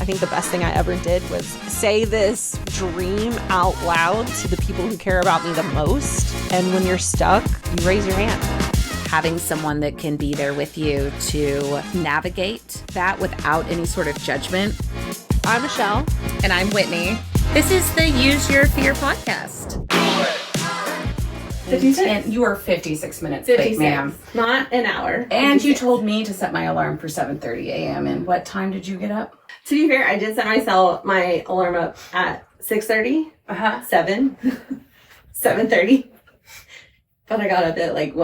think the best thing I ever did was say this dream out loud to the people who care about me the most. And when you're stuck, you raise your hand. Having someone that can be there with you to navigate that without any sort of judgment. I'm Michelle. And I'm Whitney. This is the Use Your Fear podcast. 56? You are 56 minutes late, ma'am. Not an hour. And 56. You told me to set my alarm for 7:30 a.m. And what time did you get up? To be fair, I did set my alarm up at 6:30. 7:30. But I got up at 8?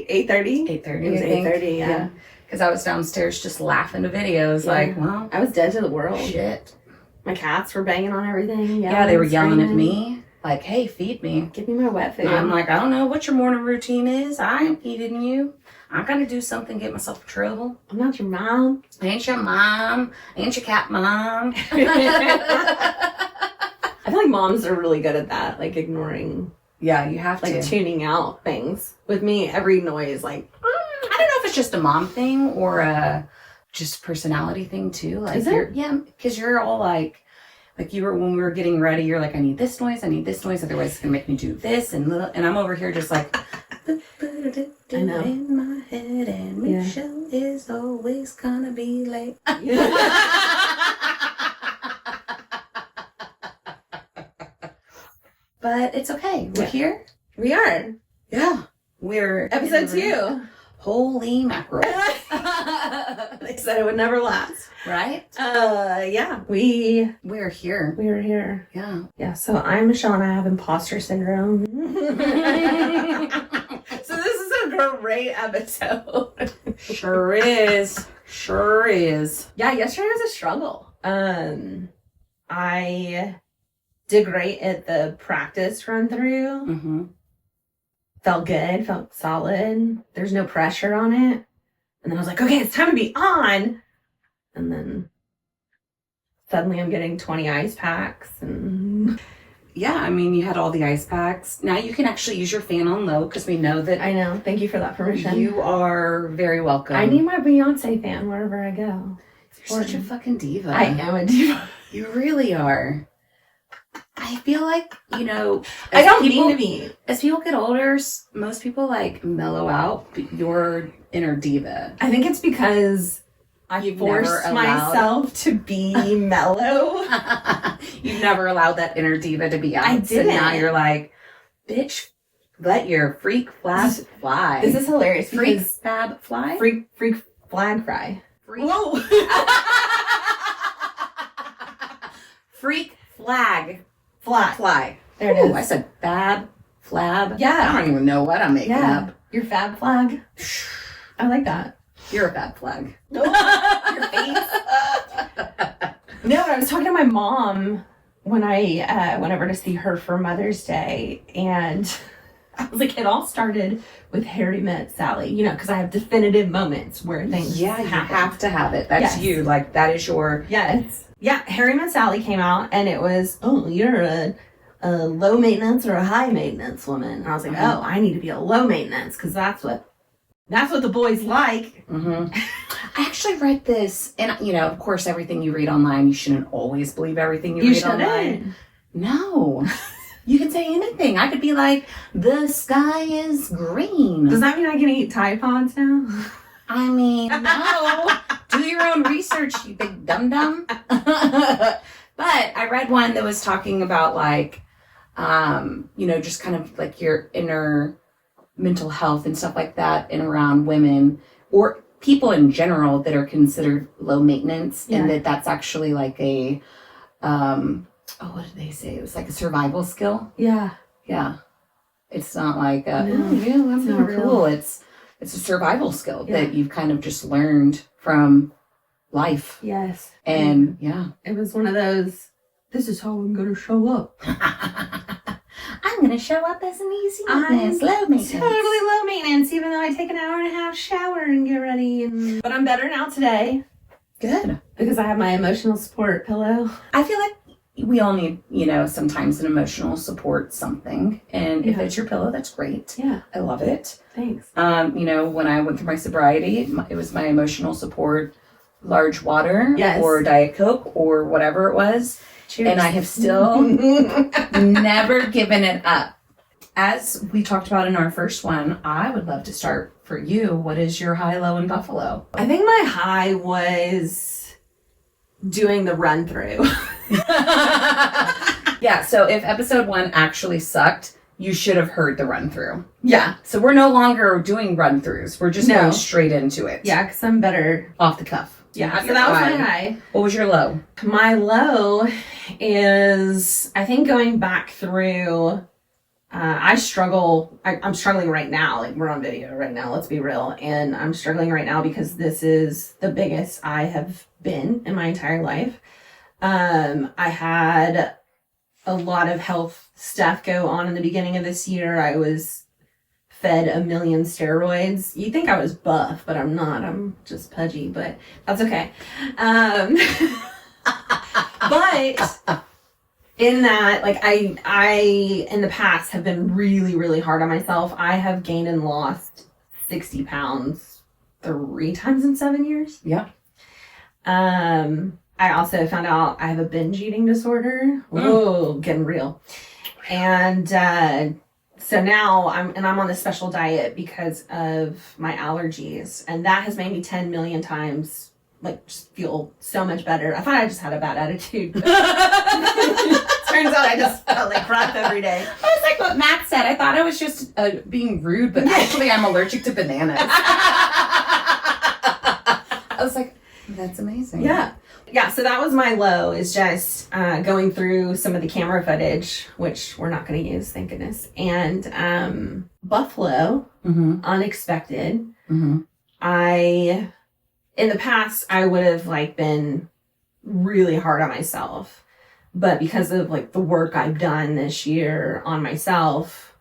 8:30? 8:30. It was 8:30, yeah. Because I was downstairs just laughing to videos well. I was dead to the world. Shit. My cats were banging on everything. Yeah, they were yelling at me. Like, hey, feed me. Give me my wet food. And I'm like, I don't know what your morning routine is. I ain't feeding you. I gotta do something, get myself in trouble. I'm not your mom. I ain't your mom. I ain't your cat mom. I feel like moms are really good at that, ignoring. Yeah, you have to. Tuning out things. With me, every noise, I don't know if it's just a mom thing or a just personality thing too. Is it? Yeah, because you're all you were when we were getting ready. You're like, I need this noise. Otherwise, it's gonna make me do this. And I'm over here just like, I know. In my head, and Michelle is always gonna be late. But it's okay. We're here. We are. Yeah. We're episode 2. Holy mackerel. They said it would never last. Right? Yeah. We're here. We're here. Yeah. Yeah, so I'm Michelle and I have imposter syndrome. So this is a great episode. Sure is. Sure is. Yeah, yesterday was a struggle. I did great at the practice run through. Mm-hmm. Felt good, felt solid. There's no pressure on it. And then I was like, okay, it's time to be on. And then suddenly I'm getting 20 ice packs. And yeah, I mean, you had all the ice packs. Now you can actually use your fan on low because we know that. I know. Thank you for that permission. You are very welcome. I need my Beyonce fan wherever I go. You're such a fucking diva. I am a diva. You really are. I feel like, I don't mean to be. As people get older, most people mellow out. But you're inner diva. I think it's because I forced myself to be mellow. You've never allowed that inner diva to be out. I didn't. So now you're like, bitch, let your freak flag fly. This is hilarious. Freak fab fly? Freak flag fry. Whoa. Freak flag. Fly. There it is. I said fab, flab. Yeah. I don't even know what I'm making up. Your fab flag. I like that. You're a fab flag. Your face. No, but I was talking to my mom when I went over to see her for Mother's Day, and I was like, it all started with Harry Met Sally, because I have definitive moments where things happen. You have to have it. That's you. That is your... Yes. Yeah, Harry Met Sally came out, and it was, you're a low maintenance or a high maintenance woman. And I was like, I need to be a low maintenance, because that's what the boys like. Mm-hmm. I actually read this, and of course, everything you read online, you shouldn't always believe everything you read online. No. You can say anything. I could be like, the sky is green. Does that mean I can eat Tide Pods now? I mean, no. Do your own research, you big dum-dum. But I read one that was talking about just kind of your inner mental health and stuff like that and around women or people in general that are considered low maintenance. Yeah. And that's actually a, what did they say? It was a survival skill. Yeah. Yeah. It's not I'm not cool. It's a survival skill that you've kind of just learned from life. Yes. And it was one of those, this is how I'm going to show up. I'm going to show up as an easy maintenance, low maintenance. Totally low maintenance, even though I take an hour and a half shower and get ready. But I'm better now today. Good. Because I have my emotional support pillow. I feel like we all need, sometimes an emotional support something. And if it's your pillow, that's great. Yeah. I love it. Thanks. When I went through my sobriety, it was my emotional support large water Yes. or Diet Coke or whatever it was. Cheers. And I have still never given it up. As we talked about in our first one, I would love to start for you. What is your high, low in Buffalo? I think my high was doing the run through. Yeah, so if episode 1 actually sucked, you should have heard the run through. Yeah. So we're no longer doing run throughs. We're just going straight into it. Yeah, because I'm better. Off the cuff. Yeah, so that was my high. What was your low? My low is, I think, going back through, I'm struggling right now. Like, we're on video right now, let's be real. And I'm struggling right now because this is the biggest I have been in my entire life. I had a lot of health stuff go on in the beginning of this year. I was fed 1 million steroids. You'd think I was buff, but I'm not. I'm just pudgy, but that's okay. But in that, like, I in the past have been really, really hard on myself. I have gained and lost 60 pounds 3 times in 7 years. Yeah. I also found out I have a binge eating disorder. Whoa, getting real. And so now I'm on this special diet because of my allergies, and that has made me 10 million times just feel so much better. I thought I just had a bad attitude. Turns out I just felt like crap every day. I was like what Matt said. I thought I was just being rude, but actually I'm allergic to bananas. I was like, that's amazing. Yeah, so that was my low, is just going through some of the camera footage, which we're not going to use, thank goodness. And Buffalo, unexpected. In the past, I would have been really hard on myself. But because of the work I've done this year on myself,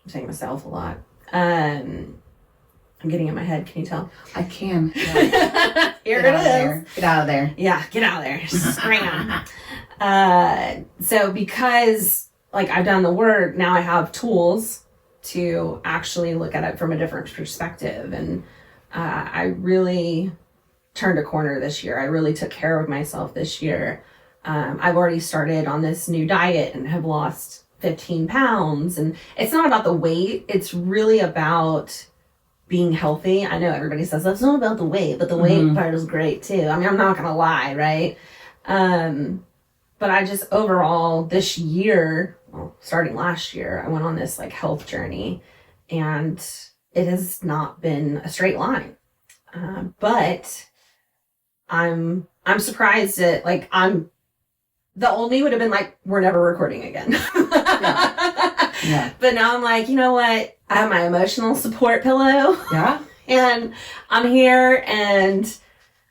I'm saying myself a lot, I'm getting in my head. Can you tell? I can. Yeah. Here it is. Get out of there. Yeah, get out of there. Scram. So because I've done the work, now I have tools to actually look at it from a different perspective. And I really turned a corner this year. I really took care of myself this year. I've already started on this new diet and have lost 15 pounds. And it's not about the weight. It's really about being healthy. I know everybody says that's not about the weight, but the weight part is great too. I mean, I'm not gonna lie, right? But I just overall this year, starting last year, I went on this health journey, and it has not been a straight line. But I'm surprised that the old me would have been we're never recording again. Yeah. But now I'm you know what? I have my emotional support pillow. Yeah. And I'm here, and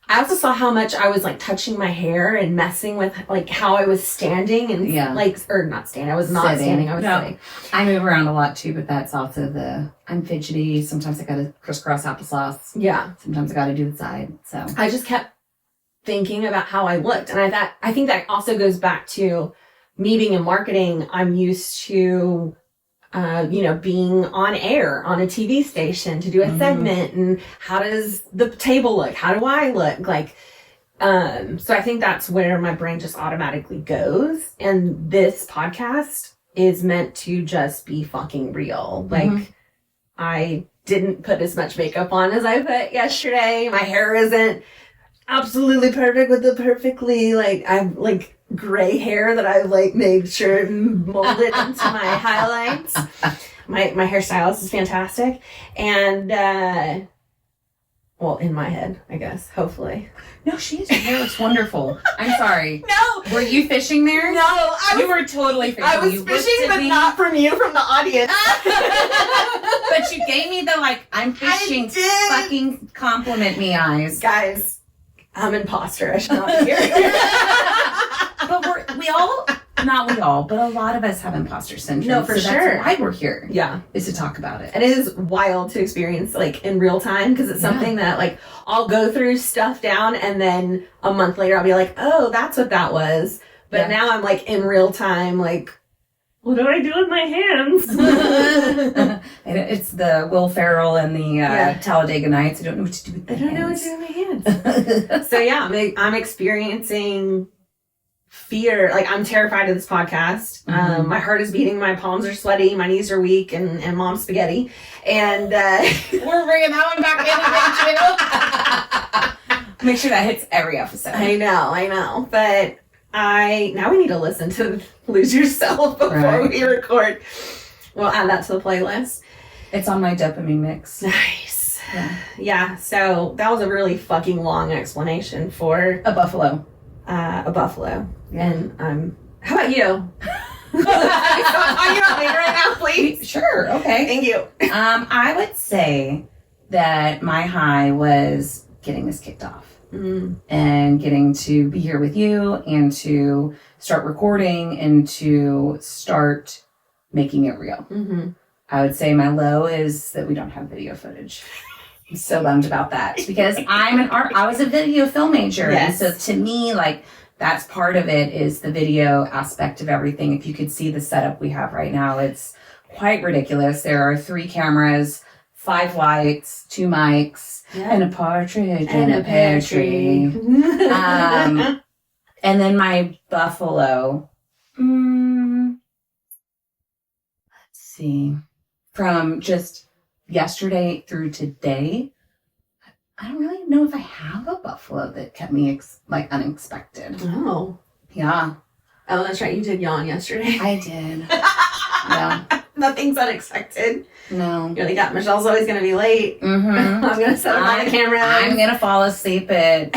I also saw how much I was touching my hair and messing with how I was standing and or not standing. I was not sitting. Standing. I was sitting. I move around a lot too, but that's also I'm fidgety. Sometimes I gotta crisscross applesauce. Yeah. Sometimes I gotta do the side. So I just kept thinking about how I looked, and I think that also goes back to me being in marketing. I'm used to being on air on a TV station to do a segment, and how does the table look? How do I look? So I think that's where my brain just automatically goes. And this podcast is meant to just be fucking real. I didn't put as much makeup on as I put yesterday. My hair isn't absolutely perfect with the perfectly gray hair that I made sure molded into my highlights. My hairstylist is fantastic, and in my head, I guess, hopefully. No, your hair looks wonderful. I'm sorry. No, were you fishing there? No, you were totally fishing. I was fishing, but not from you, from the audience. But you gave me the I'm fishing. Fucking compliment me eyes, guys. I'm imposter. I should not be here. But not we all, but a lot of us have imposter syndrome. No, for so sure. That's why we're here. Yeah. Is to talk about it. And it is wild to experience in real time, because it's something that I'll go through stuff down, and then a month later I'll be oh, that's what that was. But now I'm in real time, what do I do with my hands? It's the Will Ferrell and the Talladega Nights. I don't know what to do with my hands. I don't know what to do with my hands. So yeah, I'm experiencing fear. Like, I'm terrified of this podcast. My heart is beating, my palms are sweaty, my knees are weak, and mom's spaghetti. And we're bringing that one back in again, too. Make sure that hits every episode. I know. But now we need to listen to Lose Yourself before we record. We'll add that to the playlist. It's on my dopamine mix. Nice. Yeah, so that was a really fucking long explanation for a buffalo. Yeah. And how about you? Stop talking about me right now, please. Sure, okay. Thank you. I would say that my high was getting this kicked off. And getting to be here with you and to start recording and to start making it real. I would say my low is that we don't have video footage. I'm so bummed about that because I was a video film major. Yes. And so to me, like, that's part of it is the video aspect of everything. If you could see the setup we have right now, it's quite ridiculous. There are 3 cameras, 5 lights, 2 mics, and a partridge in a pear tree. And then my buffalo. Let's see. From just yesterday through today, I don't really know if I have a buffalo that kept me unexpected. Oh. Yeah. Oh, that's right. You did yawn yesterday. I did. Yeah. Nothing's unexpected. No. You really got Michelle's always going to be late. Mm-hmm. I'm going to set on the camera. I'm going to fall asleep at,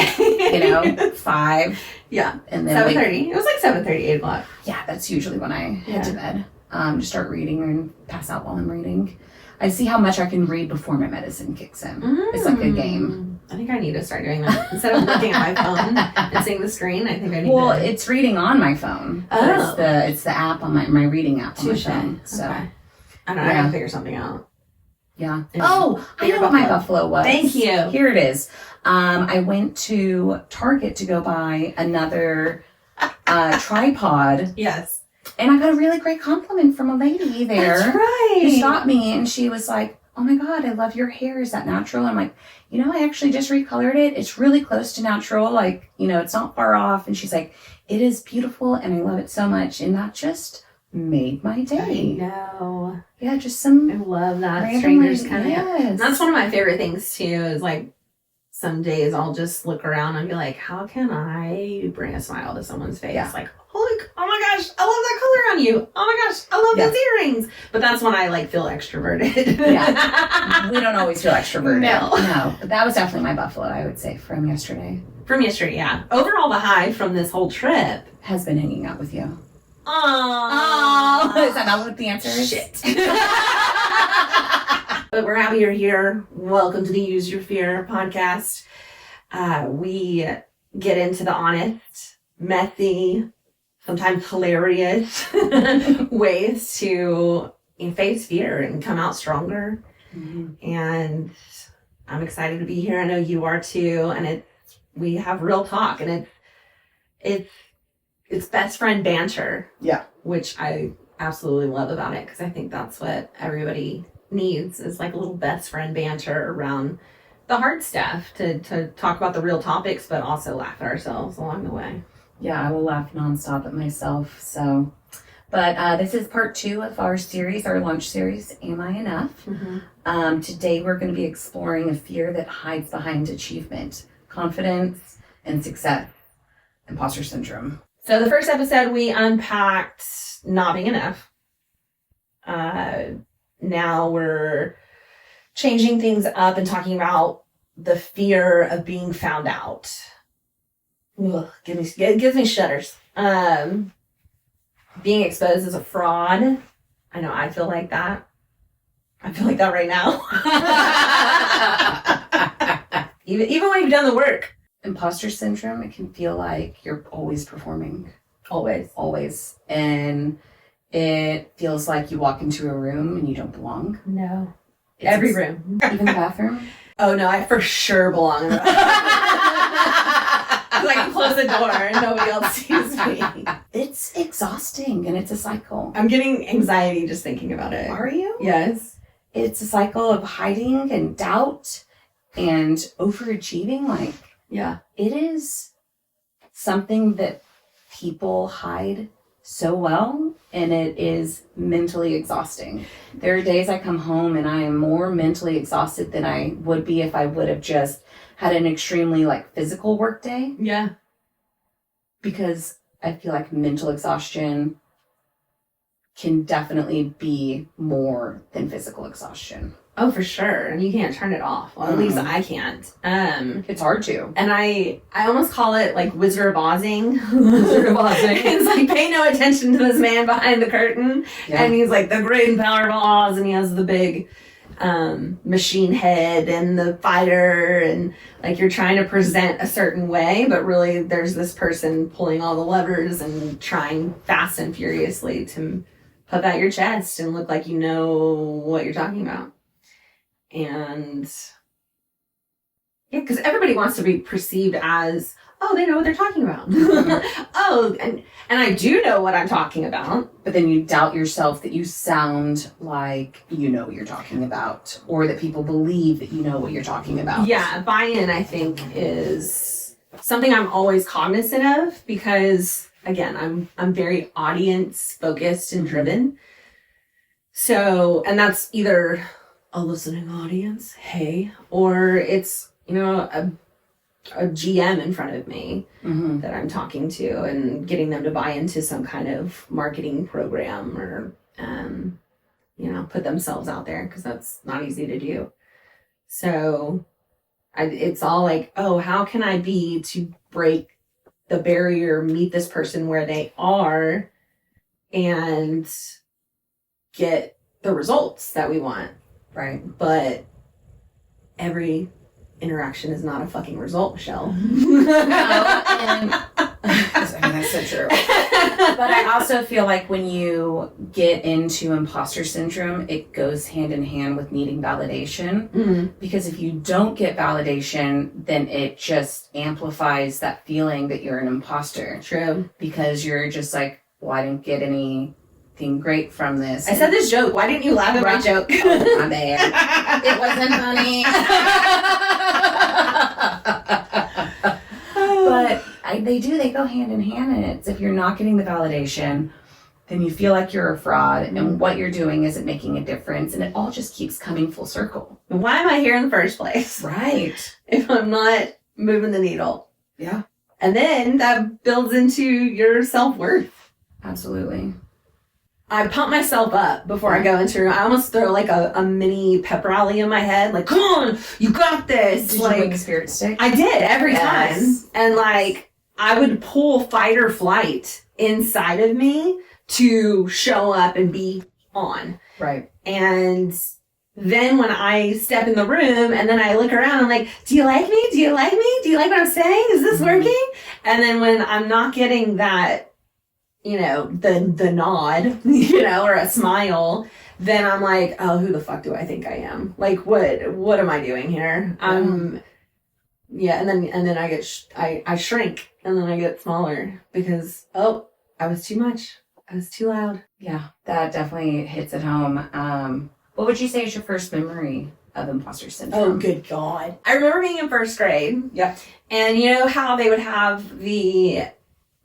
5. Yeah. And then 7:30. It was like 7:30, 8 o'clock. Yeah, that's usually when I head to bed. To start reading and pass out while I'm reading. I see how much I can read before my medicine kicks in. It's like a game. I think I need to start doing that. Instead of looking at my phone and seeing the screen, I think I need to. Well, it's reading on my phone. Oh. It's the app on my reading app on my phone. So okay. I don't know. I gotta figure something out. Yeah. And I know what my buffalo was. Thank you. Here it is. I went to Target to go buy another tripod. Yes. And I got a really great compliment from a lady there. That's right. Who stopped me and she was like, "Oh my God, I love your hair. Is that natural?" I'm like, I actually just recolored it. It's really close to natural. Like, it's not far off. And she's like, "It is beautiful and I love it so much." And that just made my day. I know. Yeah, just some. I love that. Randomly, Strangers coming up. yes. That's one of my favorite things too, is like some days I'll just look around and be like, how can I bring a smile to someone's face? Yeah. Like, oh my gosh, I love that color on you. Oh my gosh, I love those earrings. But that's when I feel extroverted. Yeah. We don't always feel extroverted. No. But that was definitely my buffalo, I would say, from yesterday. From yesterday, yeah. Overall, the high from this whole trip Has been hanging out with you. Oh, Is that not what the answer is? Shit. But we're happy you're here. Welcome to the Use Your Fear podcast. We get into the honest, messy, sometimes hilarious ways to face fear and come out stronger. And I'm excited to be here. I know you are too. And we have real talk, and it's best friend banter. Yeah. Which I absolutely love about it, because I think that's what everybody needs, is a little best friend banter around the hard stuff, to talk about the real topics, but also laugh at ourselves along the way. Yeah, I will laugh nonstop at myself. So, but this is part 2 of our series, our launch series, Am I Enough? Today we're going to be exploring a fear that hides behind achievement, confidence, and success, imposter syndrome. So the first episode, we unpacked not being enough. Now we're changing things up and talking about the fear of being found out. Ugh, gives me shudders. Being exposed as a fraud. I know I feel like that. I feel like that right now. even when you've done the work. Imposter syndrome, it can feel like you're always performing. Always. And it feels like you walk into a room and you don't belong. No. Every room. Even the bathroom. Oh no, I for sure belong in the bathroom. I can close the door and nobody else sees me. It's It's exhausting and it's a cycle. I'm getting anxiety just thinking about it. Are you? Yes. It's a cycle of hiding and doubt and overachieving. Like, Yeah. it is something that people hide so well, and it is mentally exhausting. There are days I come home and I am more mentally exhausted than I would be if I would have just had an extremely like physical work day, Yeah. because I feel like mental exhaustion can definitely be more than physical exhaustion. Oh, for sure. And you can't turn it off. Well, at least I can't. It's hard to. And I almost call it like Wizard of Ozzing. Wizard of Ozzing. It's like, pay no attention to this man behind the curtain. Yeah. And he's like the great and powerful Oz, and he has the big machine head and the fighter, and like you're trying to present a certain way, but really there's this person pulling all the levers and trying fast and furiously to puff out your chest and look like you know what you're talking about. And yeah, because everybody wants to be perceived as, oh, they know what they're talking about. Oh, and I do know what I'm talking about. But then you doubt yourself that you sound like you know what you're talking about, or that people believe that you know what you're talking about. Yeah, buy-in, I think, is something I'm always cognizant of, because again, I'm very audience focused and driven. So, and that's either a listening audience, hey, or it's, you know, a GM in front of me that I'm talking to and getting them to buy into some kind of marketing program, or, you know, put themselves out there, because that's not easy to do. So it's all like, oh, how can I be to break the barrier, meet this person where they are, and get the results that we want. Right. But every interaction is not a fucking result, Michelle. That's so true. But I also feel like when you get into imposter syndrome, it goes hand in hand with needing validation. Because if you don't get validation, then it just amplifies that feeling that you're an imposter. True. Because you're just like, well, I didn't get anything great from this. I said this joke. Why didn't you laugh at my joke? Oh, my bad. It wasn't funny. But they go hand in hand, and it's, if you're not getting the validation, then you feel like you're a fraud, and what you're doing isn't making a difference, and it all just keeps coming full circle. Why am I here in the first place? Right. If I'm not moving the needle. Yeah. And then that builds into your self-worth. Absolutely. I pump myself up before I go into, I almost throw like a mini pep rally in my head. Like, come on, you got this. Did like, you make a spirit stick? I did every Yes. time. And like, I would pull fight or flight inside of me to show up and be on. Right. And then when I step in the room and then I look around, I'm like, do you like me? Do you like me? Do you like what I'm saying? Is this working? And then when I'm not getting that, you know, the nod, you know, or a smile, then I'm like, oh, who the fuck do I think I am? Like, what am I doing here? Yeah. And then I get, I shrink, and then I get smaller because, oh, I was too much. I was too loud. Yeah, that definitely hits at home. What would you say is your first memory of imposter syndrome? Oh, good God. I remember being in first grade. Yep. And you know how they would have the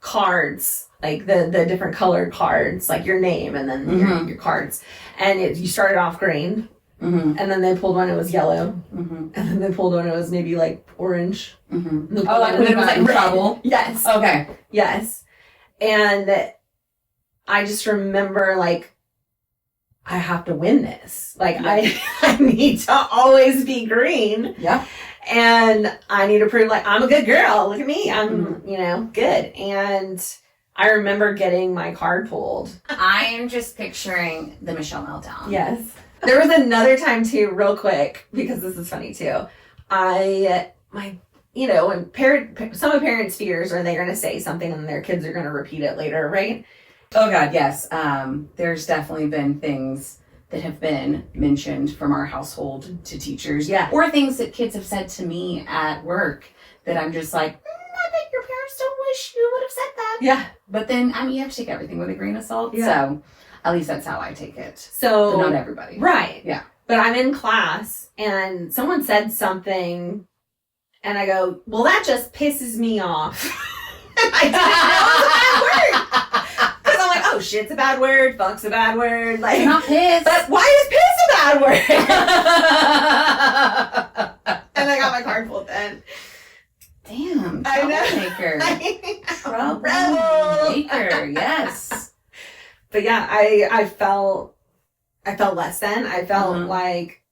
cards, like the different colored cards, like your name and then your cards. And you started off green, and then they pulled one, it was yellow, and then they pulled one, it was maybe like orange. Oh, like when it was like red. trouble? Yes. Okay. Yes. And I just remember, like, I have to win this. Like, I need to always be green. Yeah. And I need to prove, like, I'm a good girl. Look at me. I'm, you know, good. And I remember getting my card pulled. I am just picturing the Michelle meltdown. Yes. There was another time, too, real quick, because this is funny, too. You know, when some of parents' fears are they're going to say something and their kids are going to repeat it later, right? Oh, God, yes. There's definitely been things that have been mentioned from our household to teachers. Yeah. Or things that kids have said to me at work that I'm just like, I bet your parents sometimes don't wish you would have said that. Yeah. But then, I mean, you have to take everything with a grain of salt. Yeah. So at least that's how I take it. So, but not everybody. Right. Yeah. But I'm in class and someone said something and I go, well, that just pisses me off. I didn't know it was a bad word. Because I'm like, oh, shit's a bad word. Fuck's a bad word. Like, I'm not pissed. But why is piss a bad word? And I got my card pulled then. Damn. I know. Troublemaker. Yes. But yeah, I felt less than. I felt like,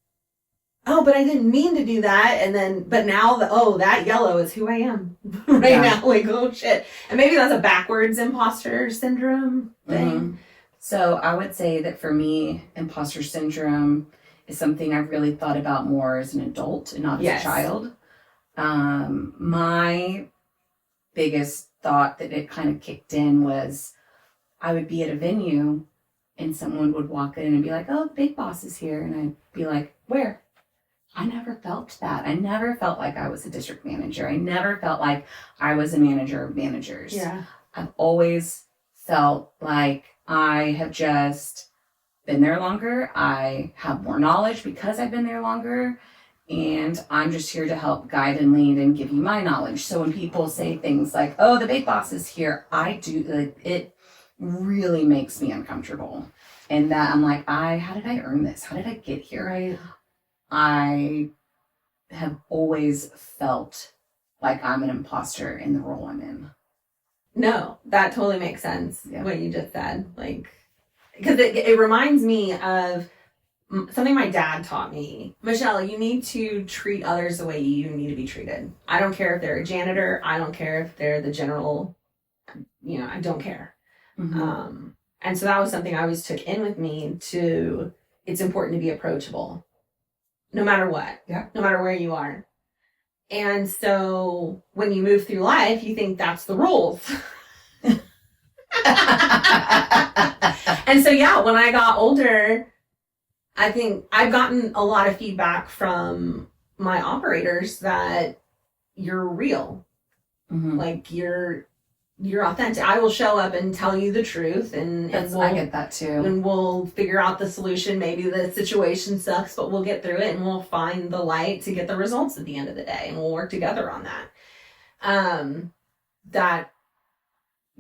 oh, but I didn't mean to do that. And then, but now, that yellow is who I am now. Like, oh shit. And maybe that's a backwards imposter syndrome thing. Mm-hmm. So I would say that for me, imposter syndrome is something I've really thought about more as an adult and not as a child. My biggest thought that it kind of kicked in was I would be at a venue and someone would walk in and be like, oh, Big Boss is here. And I'd be like, where? I never felt that. I never felt like I was a district manager. I never felt like I was a manager of managers. Yeah. I've always felt like I have just been there longer. I have more knowledge because I've been there longer. And I'm just here to help guide and lead and give you my knowledge. So when people say things like, oh, the Big Boss is here, it really makes me uncomfortable. And that I'm like, how did I earn this? How did I get here? Right. I have always felt like I'm an imposter in the role I'm in. No, that totally makes sense. Yeah. What you just said. Like, because it reminds me of something my dad taught me. Michelle, you need to treat others the way you need to be treated. I don't care if they're a janitor. I don't care if they're the general, I don't care. Mm-hmm. And so that was something I always took in with me it's important to be approachable. No matter what. Yeah. No matter where you are. And so when you move through life, you think that's the rules. And so, yeah, when I got older, I think I've gotten a lot of feedback from my operators that you're real. Mm-hmm. Like you're authentic. I will show up and tell you the truth and I get that too. And we'll figure out the solution. Maybe the situation sucks, but we'll get through it and we'll find the light to get the results at the end of the day and we'll work together on that. That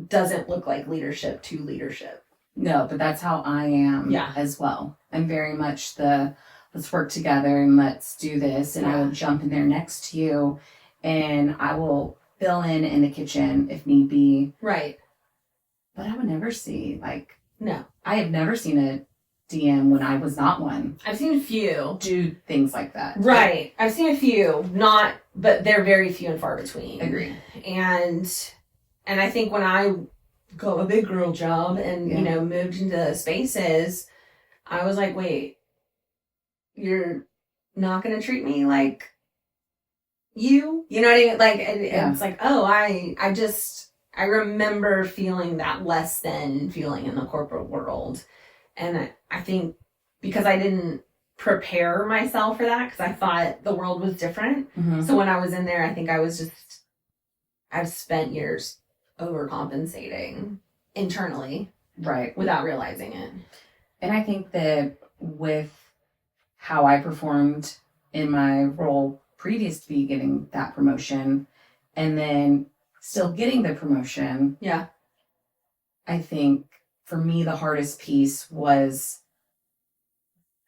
doesn't look like leadership to leadership. No, but that's how I am as well. I'm very much let's work together and let's do this. And I will jump in there next to you and I will fill in the kitchen if need be. Right. But I would never see, no. I have never seen a DM when I was not one. I've seen a few. Do things like that. Right. I've seen a few, but they're very few and far between. Agreed. And I think when I got a big girl job and, moved into spaces, I was like, wait, you're not going to treat me like you know what I mean? Like, it's like, oh, I remember feeling that less than feeling in the corporate world. And I think because I didn't prepare myself for that, because I thought the world was different. Mm-hmm. So when I was in there, I think I've spent years overcompensating internally. Right. Without realizing it. And I think that with how I performed in my role previous to be getting that promotion and then still getting the promotion. Yeah. I think for me, the hardest piece was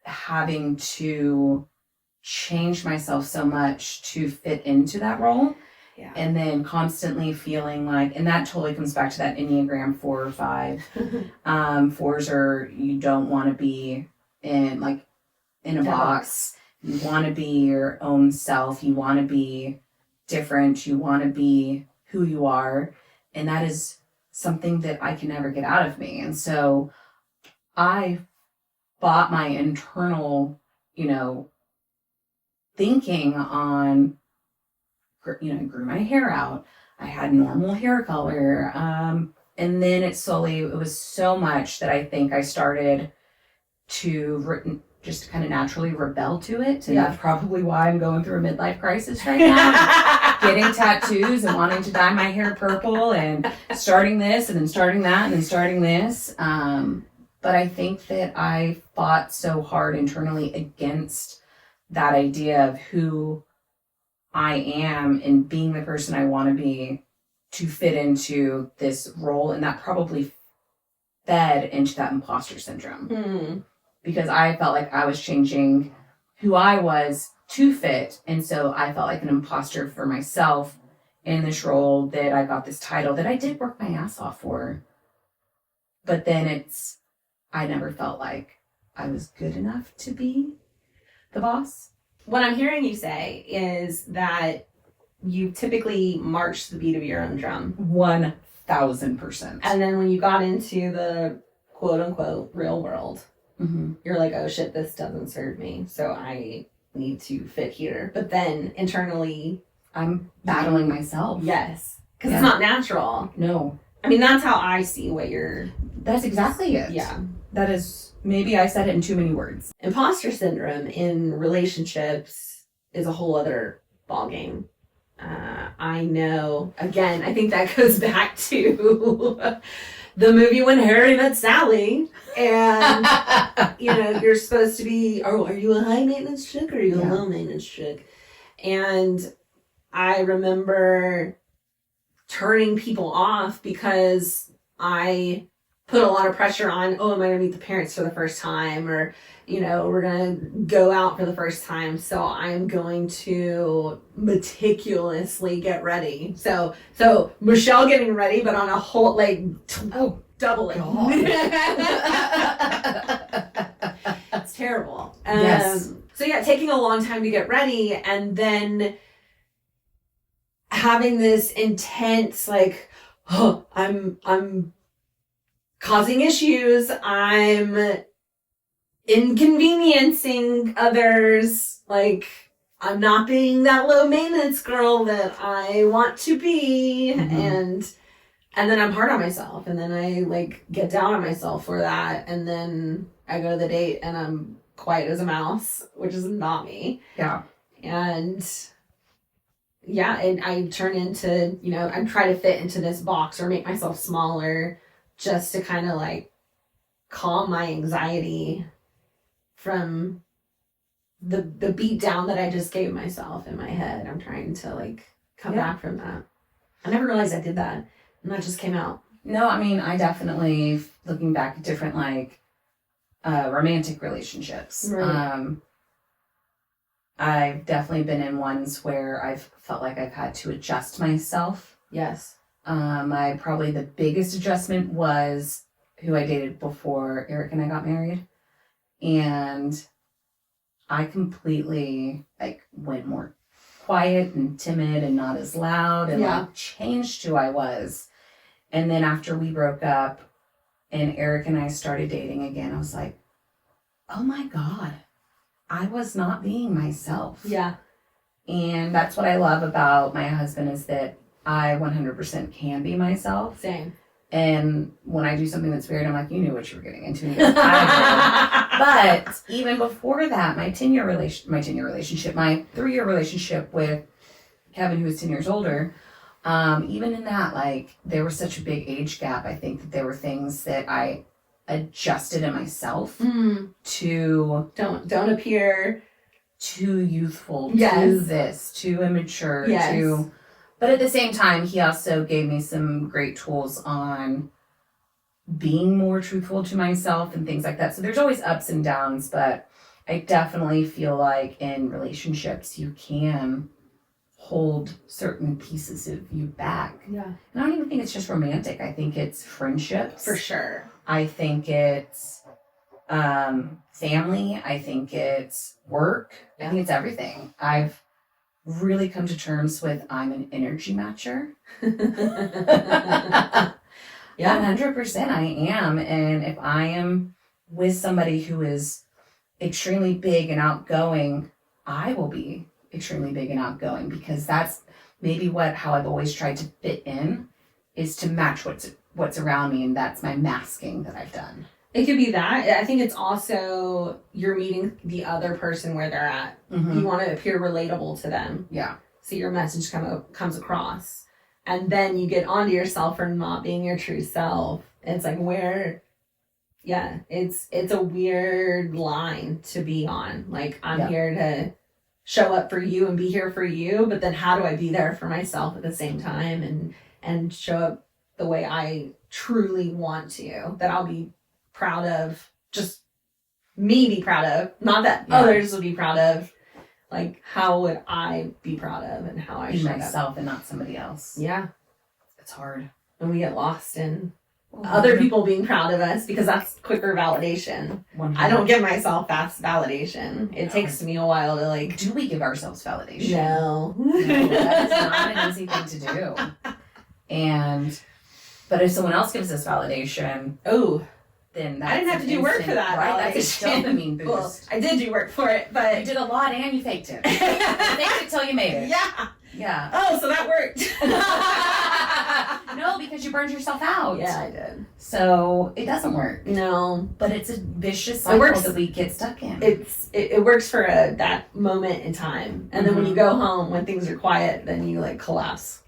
having to change myself so much to fit into that role. Yeah. And then constantly feeling like, and that totally comes back to that Enneagram 4 or 5. 4s are, you don't want to be in a box. You want to be your own self. You want to be different. You want to be who you are. And that is something that I can never get out of me. And so I fought my internal, thinking on, I grew my hair out. I had normal hair color. And then it was so much that I think I started to just kind of naturally rebel to it. And that's probably why I'm going through a midlife crisis right now. getting tattoos and wanting to dye my hair purple and starting this and then starting that and then starting this. But I think that I fought so hard internally against that idea of who I am and being the person I want to be to fit into this role. And that probably fed into that imposter syndrome. Because I felt like I was changing who I was to fit. And so I felt like an imposter for myself in this role, that I got this title that I did work my ass off for. But then I never felt like I was good enough to be the boss. What I'm hearing you say is that you typically march the beat of your own drum. 1,000%. And then when you got into the quote unquote real world, you're like, oh shit, this doesn't serve me. So I need to fit here. But then internally, I'm battling myself. Yes. Because it's not natural. No. I mean, that's how I see what you're... That's exactly it. Yeah. That is, maybe I said it in too many words. Imposter syndrome in relationships is a whole other ballgame. I know, again, I think that goes back to the movie When Harry Met Sally. And, you're supposed to be, are you a high maintenance chick or are you a low maintenance chick? And I remember turning people off because I put a lot of pressure on, am I going to meet the parents for the first time? Or, we're going to go out for the first time. So I'm going to meticulously get ready. So Michelle getting ready, but on a whole, double it. It's terrible. Yes. So yeah, taking a long time to get ready and then having this intense, I'm causing issues. I'm inconveniencing others. I'm not being that low maintenance girl that I want to be. And then I'm hard on myself. And then I get down on myself for that. And then I go to the date and I'm quiet as a mouse, which is not me. Yeah. And I turn into, I try to fit into this box or make myself smaller just to kind of calm my anxiety from the beat down that I just gave myself in my head. I'm trying to come back from that. I never realized I did that. And that just came out. No, I mean, I definitely, looking back at different romantic relationships. Right. I've definitely been in ones where I've felt like I've had to adjust myself. Yes. Probably the biggest adjustment was who I dated before Eric and I got married. And I completely went more quiet and timid and not as loud and changed who I was. And then after we broke up and Eric and I started dating again, I was like, oh my God, I was not being myself. Yeah. And that's what I love about my husband, is that I 100% can be myself. Same. And when I do something that's weird, I'm like, you knew what you were getting into. But even before that, my 3-year relationship with Kevin, who was 10 years older, even in that, there was such a big age gap. I think that there were things that I adjusted in myself to don't appear too youthful, yes. to this, too immature, yes. But at the same time, he also gave me some great tools on being more truthful to myself and things like that. So there's always ups and downs, but I definitely feel like in relationships, you can hold certain pieces of you back. Yeah. And I don't even think it's just romantic. I think it's friendships. For sure. I think it's family. I think it's work. I think it's everything. I've really come to terms with I'm an energy matcher. 100% I am. And if I am with somebody who is extremely big and outgoing, I will be extremely big and outgoing, because that's maybe how I've always tried to fit in, is to match what's around me. And that's my masking that I've done. It could be that. I think it's also you're meeting the other person where they're at. You want to appear relatable to them. Yeah. so your message comes across. And then you get onto yourself for not being your true self. It's like it's a weird line to be on. Like, I'm here to show up for you and be here for you, but then how do I be there for myself at the same time and show up the way I truly want to, that I'll be proud of, just me be proud of, not that others will be proud of. Like, how would I be proud of and how I be show myself up. And not somebody else. Yeah. It's hard. And we get lost in other people being proud of us because that's quicker validation. 100%. I don't give myself fast validation. It takes me a while to like. Do we give ourselves validation? No. That is not an easy thing to do. But if someone else gives us validation, then that's I didn't have to do work for that. Right? That's a dopamine boost. Well, I did do work for it, but you did a lot and you faked it. You faked it till you made it. Yeah. Yeah. Oh, so that worked. No, because you burned yourself out. Yeah, I did. So it doesn't work. No, but it's a vicious cycle that we get stuck in. It works for that moment in time, and then when you go home, when things are quiet, then you like collapse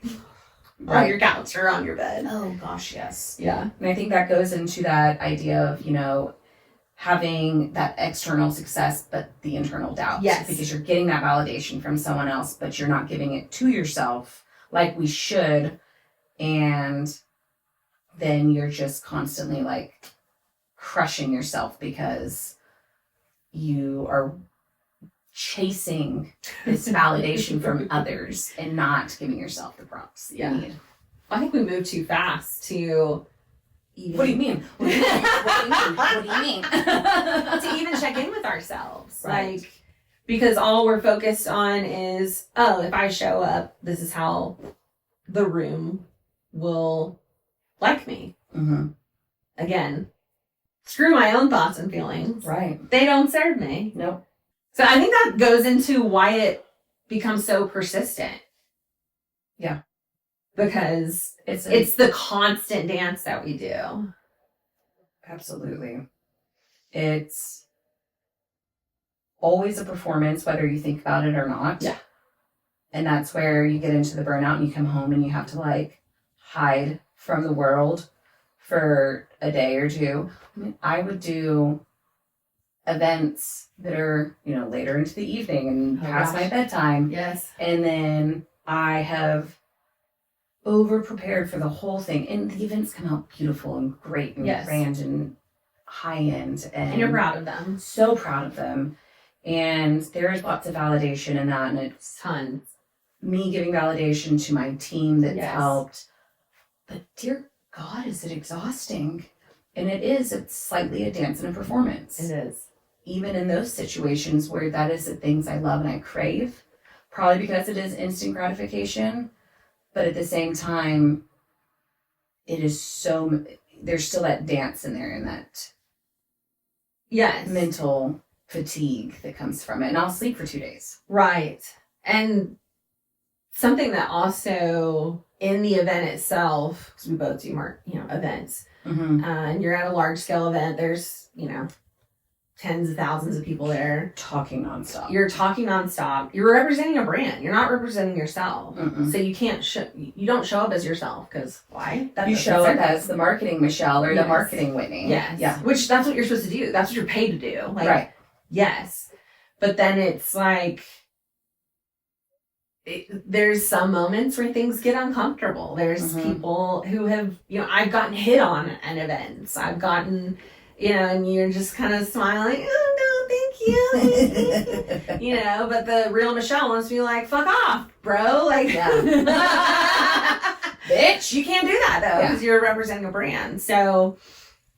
on your couch or on your bed. Oh gosh, yes. Yeah, and I think that goes into that idea of having that external success, but the internal doubt. Yes, because you're getting that validation from someone else, but you're not giving it to yourself like we should. And then you're just constantly like crushing yourself because you are chasing this validation from others and not giving yourself the props that you need. I think we move too fast to even... What do you mean? What do you mean? What do you mean? To even check in with ourselves. Right. Like, because all we're focused on is, if I show up, this is how the room will like me. Mm-hmm. Again, screw my own thoughts and feelings. Right. They don't serve me. Nope. So I think that goes into why it becomes so persistent. Yeah. Because it's the constant dance that we do. Absolutely. It's always a performance, whether you think about it or not. Yeah. And that's where you get into the burnout and you come home and you have to like hide from the world for a day or two. I mean, I would do events that are, later into the evening and past my bedtime. Yes. And then I have over prepared for the whole thing. And the events come out beautiful and great and grand and high end. And you're proud of them. So proud of them. And there's lots of validation in that. And it's tons. Me giving validation to my team that's helped. But dear God, is it exhausting? And it is. It's slightly a dance and a performance. It is. Even in those situations where that is the things I love and I crave. Probably because it is instant gratification. But at the same time, it is there's still that dance in there and that mental fatigue that comes from it. And I'll sleep for 2 days. Right. And something that also in the event itself, because we both do events, and you're at a large scale event, there's, tens of thousands of people there. Talking nonstop. You're talking nonstop. You're representing a brand. You're not representing yourself. Mm-mm. So you can't, you don't show up as yourself because why? You show up as the marketing Michelle or the marketing Whitney. Yes. Yeah. Which that's what you're supposed to do. That's what you're paid to do. Like, right. Yes. But then it's like, there's some moments where things get uncomfortable. There's people who have, I've gotten hit on at events. I've gotten, and you're just kind of smiling, oh no, thank you. But the real Michelle wants to be like, fuck off, bro. Like, bitch, you can't do that though, because you're representing a brand. So,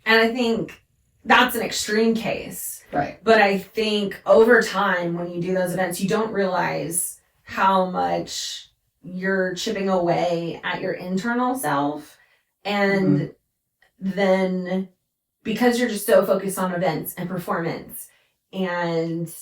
and I think that's an extreme case. Right. But I think over time, when you do those events, you don't realize how much you're chipping away at your internal self. And then because you're just so focused on events and performance and,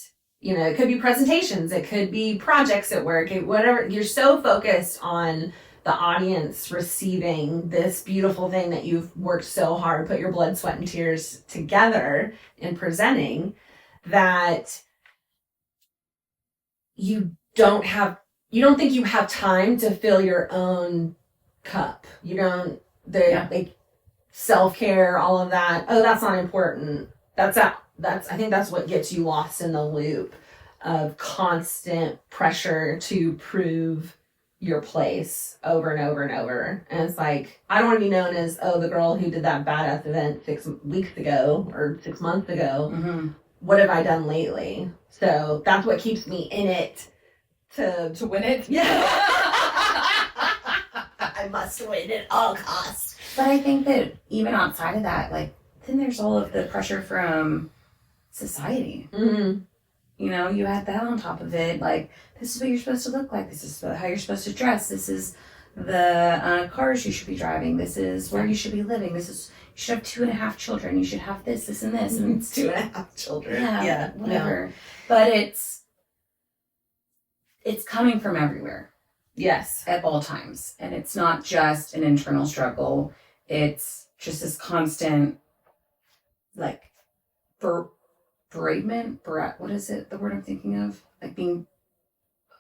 it could be presentations, it could be projects at work, whatever, you're so focused on the audience receiving this beautiful thing that you've worked so hard, put your blood, sweat, and tears together in presenting, that you don't have you don't think you have time to fill your own cup. You don't, like, self-care, all of that. Oh, that's not important. That's I think that's what gets you lost in the loop of constant pressure to prove your place over and over and over. And it's like, I don't want to be known as, oh, the girl who did that badass event 6 weeks ago or 6 months ago. Mm-hmm. What have I done lately? So that's what keeps me in it to win it. Yeah. I must win at all costs. But I think that even outside of that, like, then there's all of the pressure from society. Mm-hmm. You know, you add that on top of it. Like, this is what you're supposed to look like. This is how you're supposed to dress. This is the cars you should be driving. This is where you should be living. You should have 2.5 children. You should have this, and this. And It's 2.5 children. yeah, whatever. No. But it's coming from everywhere. Yes. At all times. And it's not just an internal struggle. It's just this constant, like, beratement? What is it? The word I'm thinking of? Like being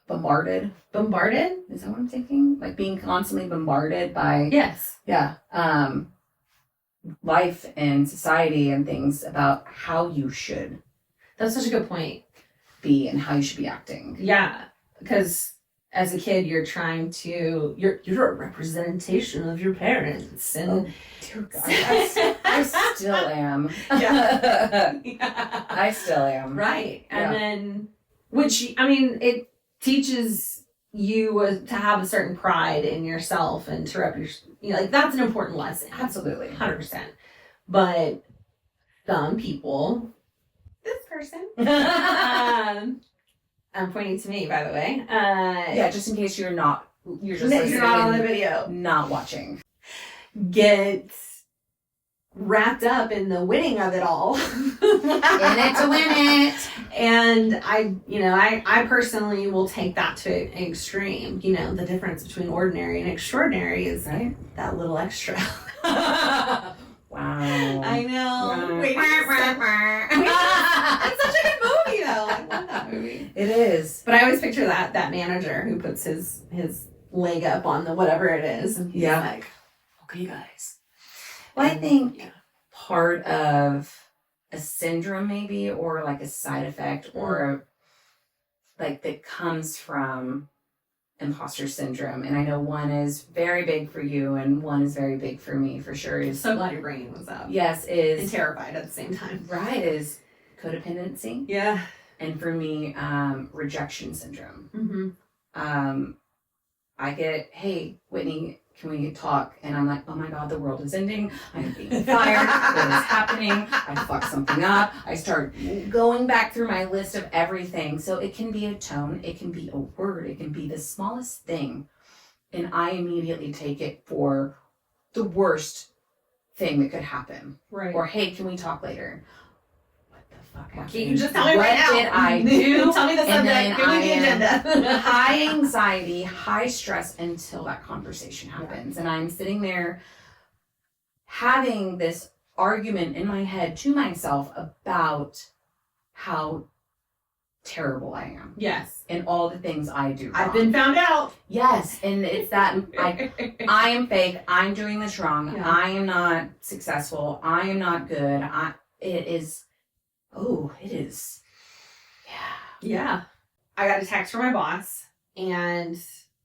bombarded. Bombarded? Is that what I'm thinking? Like being constantly bombarded by... Yes. Yeah. Life and society and things about how you should... That's such a good point. ...be and how you should be acting. Yeah. Because as a kid, you're trying to... You're a representation of your parents. And... Oh, dear God. I still am. Yeah. I still am. Right. Yeah. And then, which, I mean, it teaches you to have a certain pride in yourself and to like, that's an important lesson. Absolutely. 100%. But some people, this person, I'm pointing to me, by the way. Yeah, just in case you're just you're not on the video. Not watching. Get wrapped up in the winning of it all. In it to win it. And I personally will take that to an extreme. You know, the difference between ordinary and extraordinary is right? That little extra. Wow. I know. Wow. Wait, it's such a good movie though. I love that movie. It is. But I always picture that manager who puts his leg up on the whatever it is. And he's like, okay, guys. Well, I think part of a syndrome maybe, or like a side effect, or like that comes from imposter syndrome. And I know one is very big for you and one is very big for me for sure. I'm so glad your brain was up. Yes, and terrified at the same time. Right, is codependency. Yeah. And for me, rejection syndrome. Mm-hmm. I get, hey, Whitney, can we talk? And I'm like, oh my God, the world is ending. I'm being fired. What is happening? I fucked something up. I start going back through my list of everything. So it can be a tone. It can be a word. It can be the smallest thing. And I immediately take it for the worst thing that could happen. Right. Or, hey, can we talk later? Fuck happened? Can you just tell me what right now? Did I do? Tell me the subject. Give me the agenda. High anxiety, high stress until that conversation happens. Yeah. And I'm sitting there having this argument in my head to myself about how terrible I am. Yes. And all the things I do wrong. I've been found out. Yes. And it's that I am fake. I'm doing this wrong. Yeah. I am not successful. I am not good. It is. Yeah. I got a text from my boss, and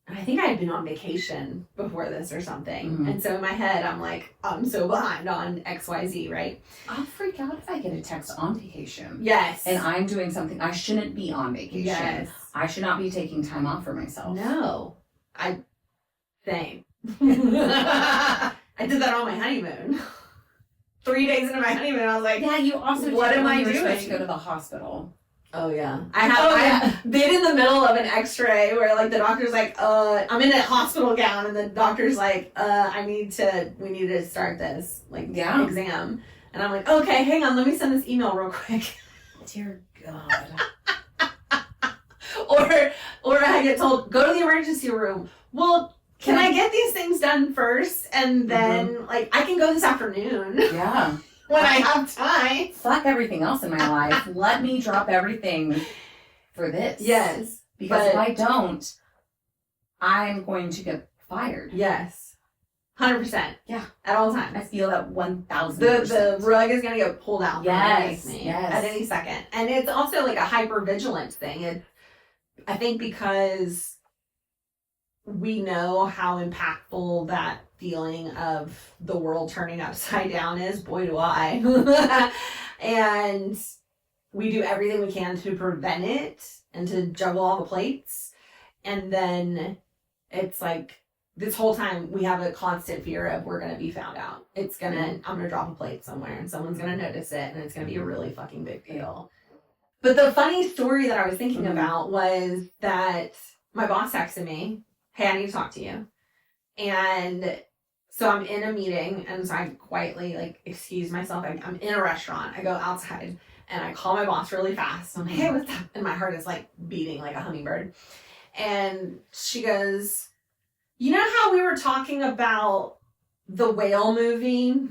I think I had been on vacation before this or something. Mm-hmm. And so in my head, I'm like, I'm so behind on XYZ, right? I'll freak out if I get a text on vacation. Yes. And I'm doing something. I shouldn't be on vacation. Yes. I should not be taking time off for myself. No. Same. I did that on my honeymoon. 3 days into my honeymoon, I was like, yeah, you also what am I doing? Supposed to go to the hospital. Oh yeah. I have been in the middle of an x-ray where like the doctor's like, I'm in a hospital gown, and the doctor's like, we need to start this exam. And I'm like, okay, hang on, let me send this email real quick. Dear God. or I get told, go to the emergency room. Well, can I get these things done first, and then I can go this afternoon? Yeah. When I have time. Fuck everything else in my life. Let me drop everything for this. Yes. Because if I don't, I'm going to get fired. Yes. 100%. Yeah. At all times. I feel that 1,000%. The rug is going to get pulled out Yes. me Yes. at any second. And it's also like a hypervigilance thing. I think because we know how impactful that feeling of the world turning upside down is, boy do I. And we do everything we can to prevent it and to juggle all the plates. And then it's like this whole time we have a constant fear of we're gonna be found out. I'm gonna drop a plate somewhere and someone's gonna notice it and it's gonna be a really fucking big deal. But the funny story that I was thinking about was that my boss texted me, hey, I need to talk to you. And so I'm in a meeting, and so I quietly, like, excuse myself. I'm in a restaurant. I go outside, and I call my boss really fast. I'm like, hey, what's up? And my heart is, like, beating like a hummingbird. And she goes, you know how we were talking about the whale movie?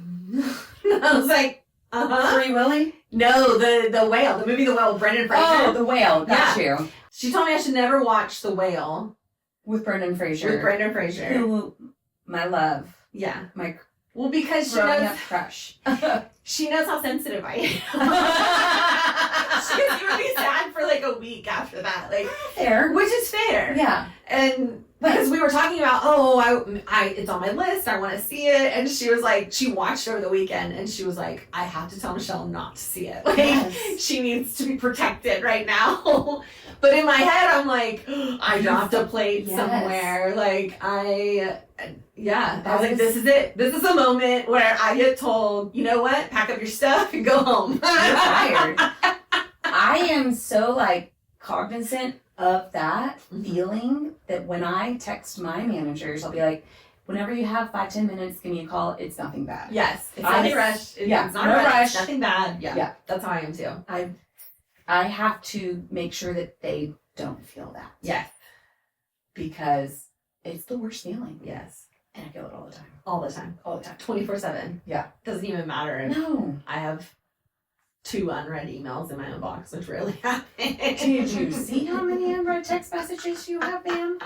I was like, uh-huh. Free Willy? No, the whale. The movie The Whale with Brendan Fraser. Oh, The Whale. Got you. She told me I should never watch The Whale. With Brendan Fraser. Who, my love. Yeah. Well, because she growing knows up crush. she knows how sensitive I am. She gets really sad for like a week after that. Like fair. Which is fair. Yeah. And because we were talking about, I it's on my list, I want to see it. And she was like, she watched over the weekend and she was like, I have to tell Michelle not to see it. Like she needs to be protected right now. But in my head, I'm like, I dropped a plate somewhere. Like I was like, this is it. This is a moment where I get told, you know what? Pack up your stuff and go home. You're fired. I am so like cognizant of that feeling that when I text my managers, I'll be like, whenever you have 5-10 minutes, give me a call. It's nothing bad. Yes. It's not a rush. It's not no rush. Nothing bad. Yeah. That's how I am too. I have to make sure that they don't feel that. Yes. Because it's the worst feeling. Yes. And I feel it all the time. All the time. 24/7. Yeah. Doesn't even matter if I have 2 unread emails in my inbox, which rarely happens. Did you see how many unread text messages you have, ma'am?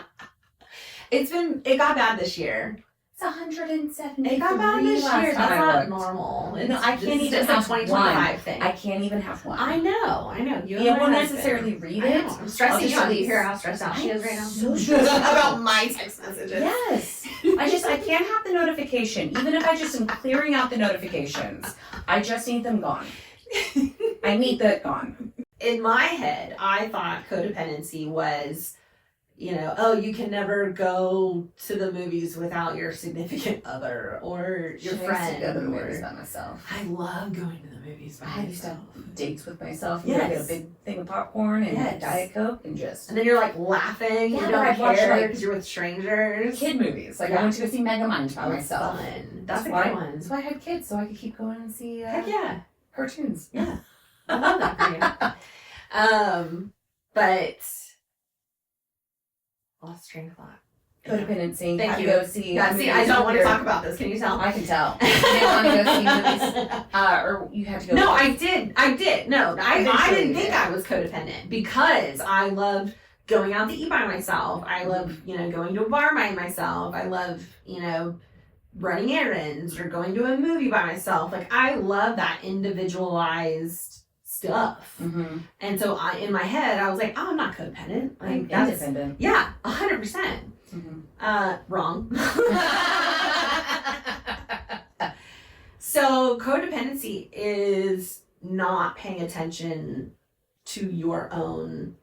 It got bad this year. It's 170. It got bad this year. That's not normal. No, I can't even have 2025 thing. I can't even have one. I know. You won't necessarily read it. I'm stressing you out. You hear how stressed out she is right now? So stressed out about my text messages. Yes. I can't have the notification. Even if I just am clearing out the notifications, I just need them gone. I need that gone. In my head, I thought codependency was, you can never go to the movies without your significant other or your friend. I go to the movies by myself. I love going to the movies by myself. I used to have dates with myself. Yes. I get a big thing of popcorn and a Diet Coke and just... And then you're like laughing. Yeah, you don't watch because you're with strangers. Kid movies. Like I went to go see Megamind by myself. Fun. That's a good one. That's why I had kids, so I could keep going and see Heck yeah. cartoons. Yeah. I love that for you. But lost train of thought. Codependency. Thank you. Go see. Yeah, see, I don't want to talk about this. Can you tell? I can tell. You didn't want to go see movies, or you had to go. No, I did. No, I didn't think did. I was codependent because I loved going out to eat by myself. I love, going to a bar by myself. I love, running errands or going to a movie by myself. Like I love that individualized stuff. Mm-hmm. And so in my head, I was like, oh, I'm not codependent. Like, I'm independent. Yeah, 100%. Mm-hmm. Wrong. So codependency is not paying attention to your own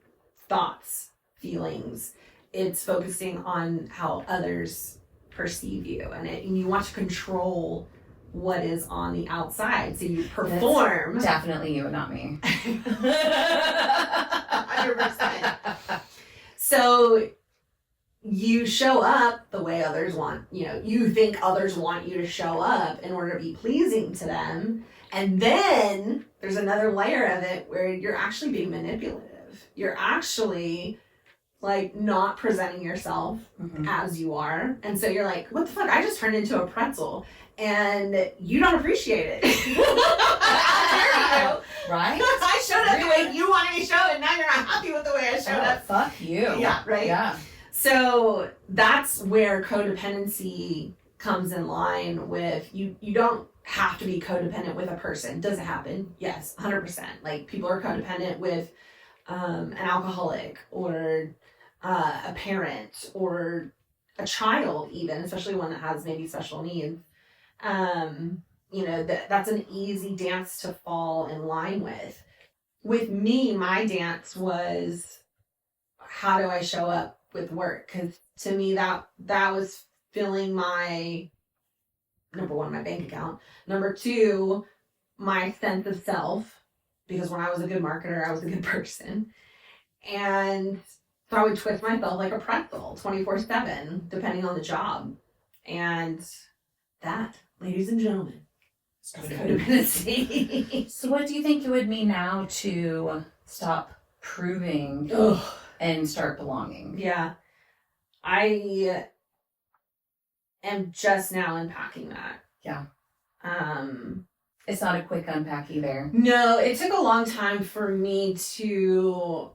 thoughts, feelings. It's focusing on how others perceive you, and you want to control what is on the outside, so you perform. That's definitely you and not me. 100%. So you show up the way others want, you think others want you to show up in order to be pleasing to them. And then there's another layer of it where you're actually being manipulative. You're actually like not presenting yourself as you are. And so you're like, what the fuck? I just turned into a pretzel and you don't appreciate it. How dare you? Right? I showed up the way you wanted me to show and now you're not happy with the way I showed up. Fuck you. Yeah, right? Yeah. So that's where codependency comes in line with you. You don't have to be codependent with a person. Does it happen? Yes, 100%. Like people are codependent with an alcoholic or a parent or a child, even, especially one that has maybe special needs. That's an easy dance to fall in line with. With me, my dance was, how do I show up with work? Because to me, that was filling my, number one, my bank account. Number two, my sense of self. Because when I was a good marketer, I was a good person. And so I would twist myself like a pretzel 24/7, depending on the job. And that, ladies and gentlemen, is codependency. So what do you think it would mean now to stop proving and start belonging? Yeah. I am just now unpacking that. Yeah. It's not a quick unpack either. No, it took a long time for me to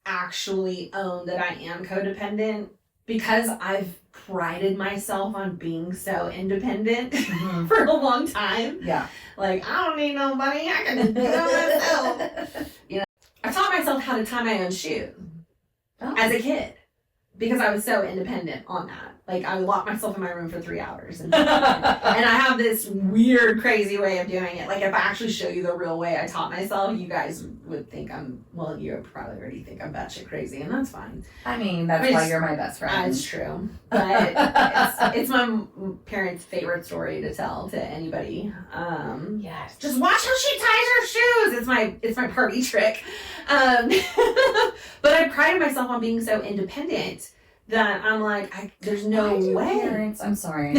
actually own that I am codependent, because I've prided myself on being so independent for a long time. Yeah. Like, I don't need nobody. I can do it myself. I taught myself how to tie my own shoe as a kid, because I was so independent on that. Like, I would lock myself in my room for 3 hours. And I have this weird, crazy way of doing it. Like, if I actually show you the real way I taught myself, you guys would think you probably already think I'm batshit crazy, and that's fine. I mean, that's why you're my best friend. That's true. But it's my parents' favorite story to tell to anybody. Yes. Just watch how she ties her shoes. It's my party trick. But I prided myself on being so independent that I'm like, there's no way. Parents, I'm sorry.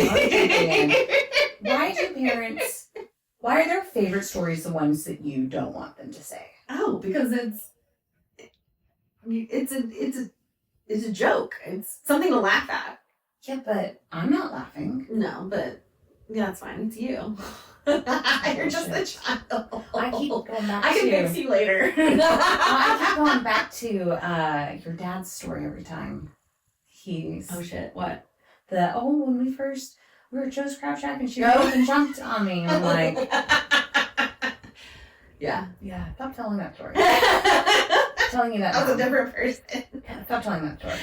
Why are their favorite stories the ones that you don't want them to say? Oh, because it's a joke. It's something to laugh at. Yeah, but I'm not laughing. No, but yeah, that's fine. It's you. You're just a child. I keep going back I can fix you later. I keep going back to your dad's story every time. Oh shit, what? When we were at Joe's Crab Shack and she went and jumped on me. I'm like, yeah, stop telling that story. Telling you that. I was a different person. Yeah, stop telling that story.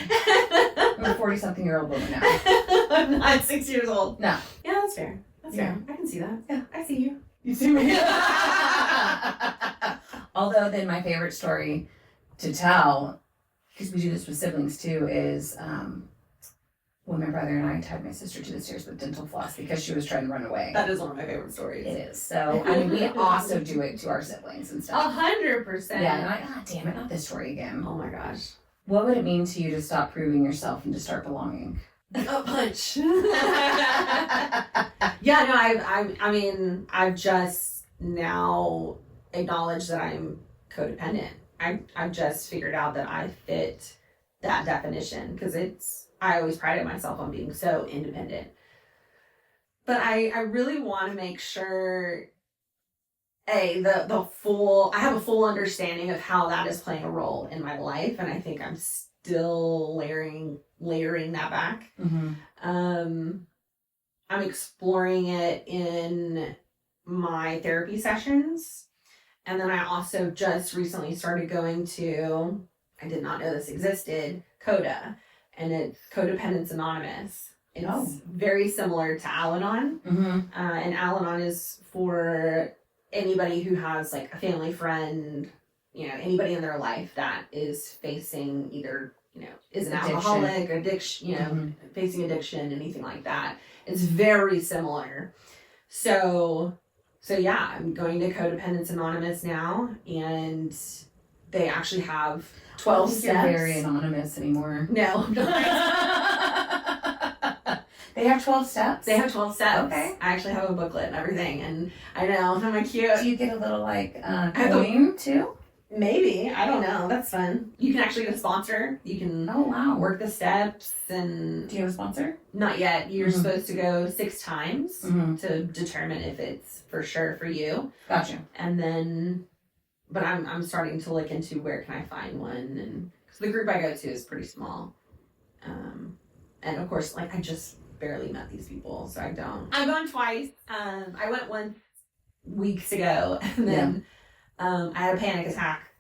I'm a 40-something-year-old woman now. I'm not 6 years old. No. Yeah, that's fair. That's fair. I can see that. Yeah, I see you. You see me? Although then my favorite story to tell, because we do this with siblings too, is when my brother and I tied my sister to the stairs with dental floss because she was trying to run away. That is one of my favorite stories. It is. So, I mean, we also do it to our siblings and stuff. 100%. Yeah, and I'm like, damn it, not this story again. Oh my gosh. What would it mean to you to stop proving yourself and to start belonging? A punch. Yeah, no, I mean, I've just now acknowledged that I'm codependent. I've just figured out that I fit that definition, because I always prided myself on being so independent. But I really want to make sure, I have a full understanding of how that is playing a role in my life, and I think I'm still layering that back. Mm-hmm. I'm exploring it in my therapy sessions. And then I also just recently started going to, I did not know this existed, CODA, and it's Codependence Anonymous. It's very similar to Al-Anon. Mm-hmm. And Al-Anon is for anybody who has like a family friend, anybody in their life that is facing either, is an alcoholic, addiction, facing addiction, anything like that. It's very similar. So yeah, I'm going to Codependence Anonymous now, and they actually have 12 steps. You're very anonymous anymore. No, I'm not. They have 12 steps? They have 12 steps. Okay. I actually have a booklet and everything, and I know, am I cute? Do you get a little coin too? Maybe. I don't know. That's fun. You can actually get a sponsor. You can work the steps. And do you have a sponsor? Not yet. You're supposed to go 6 times to determine if it's for sure for you. Gotcha. And then, but I'm starting to look into where can I find one, and because the group I go to is pretty small. And of course, like, I just barely met these people, so I don't. I've gone twice. I went one weeks ago, and then I had a panic attack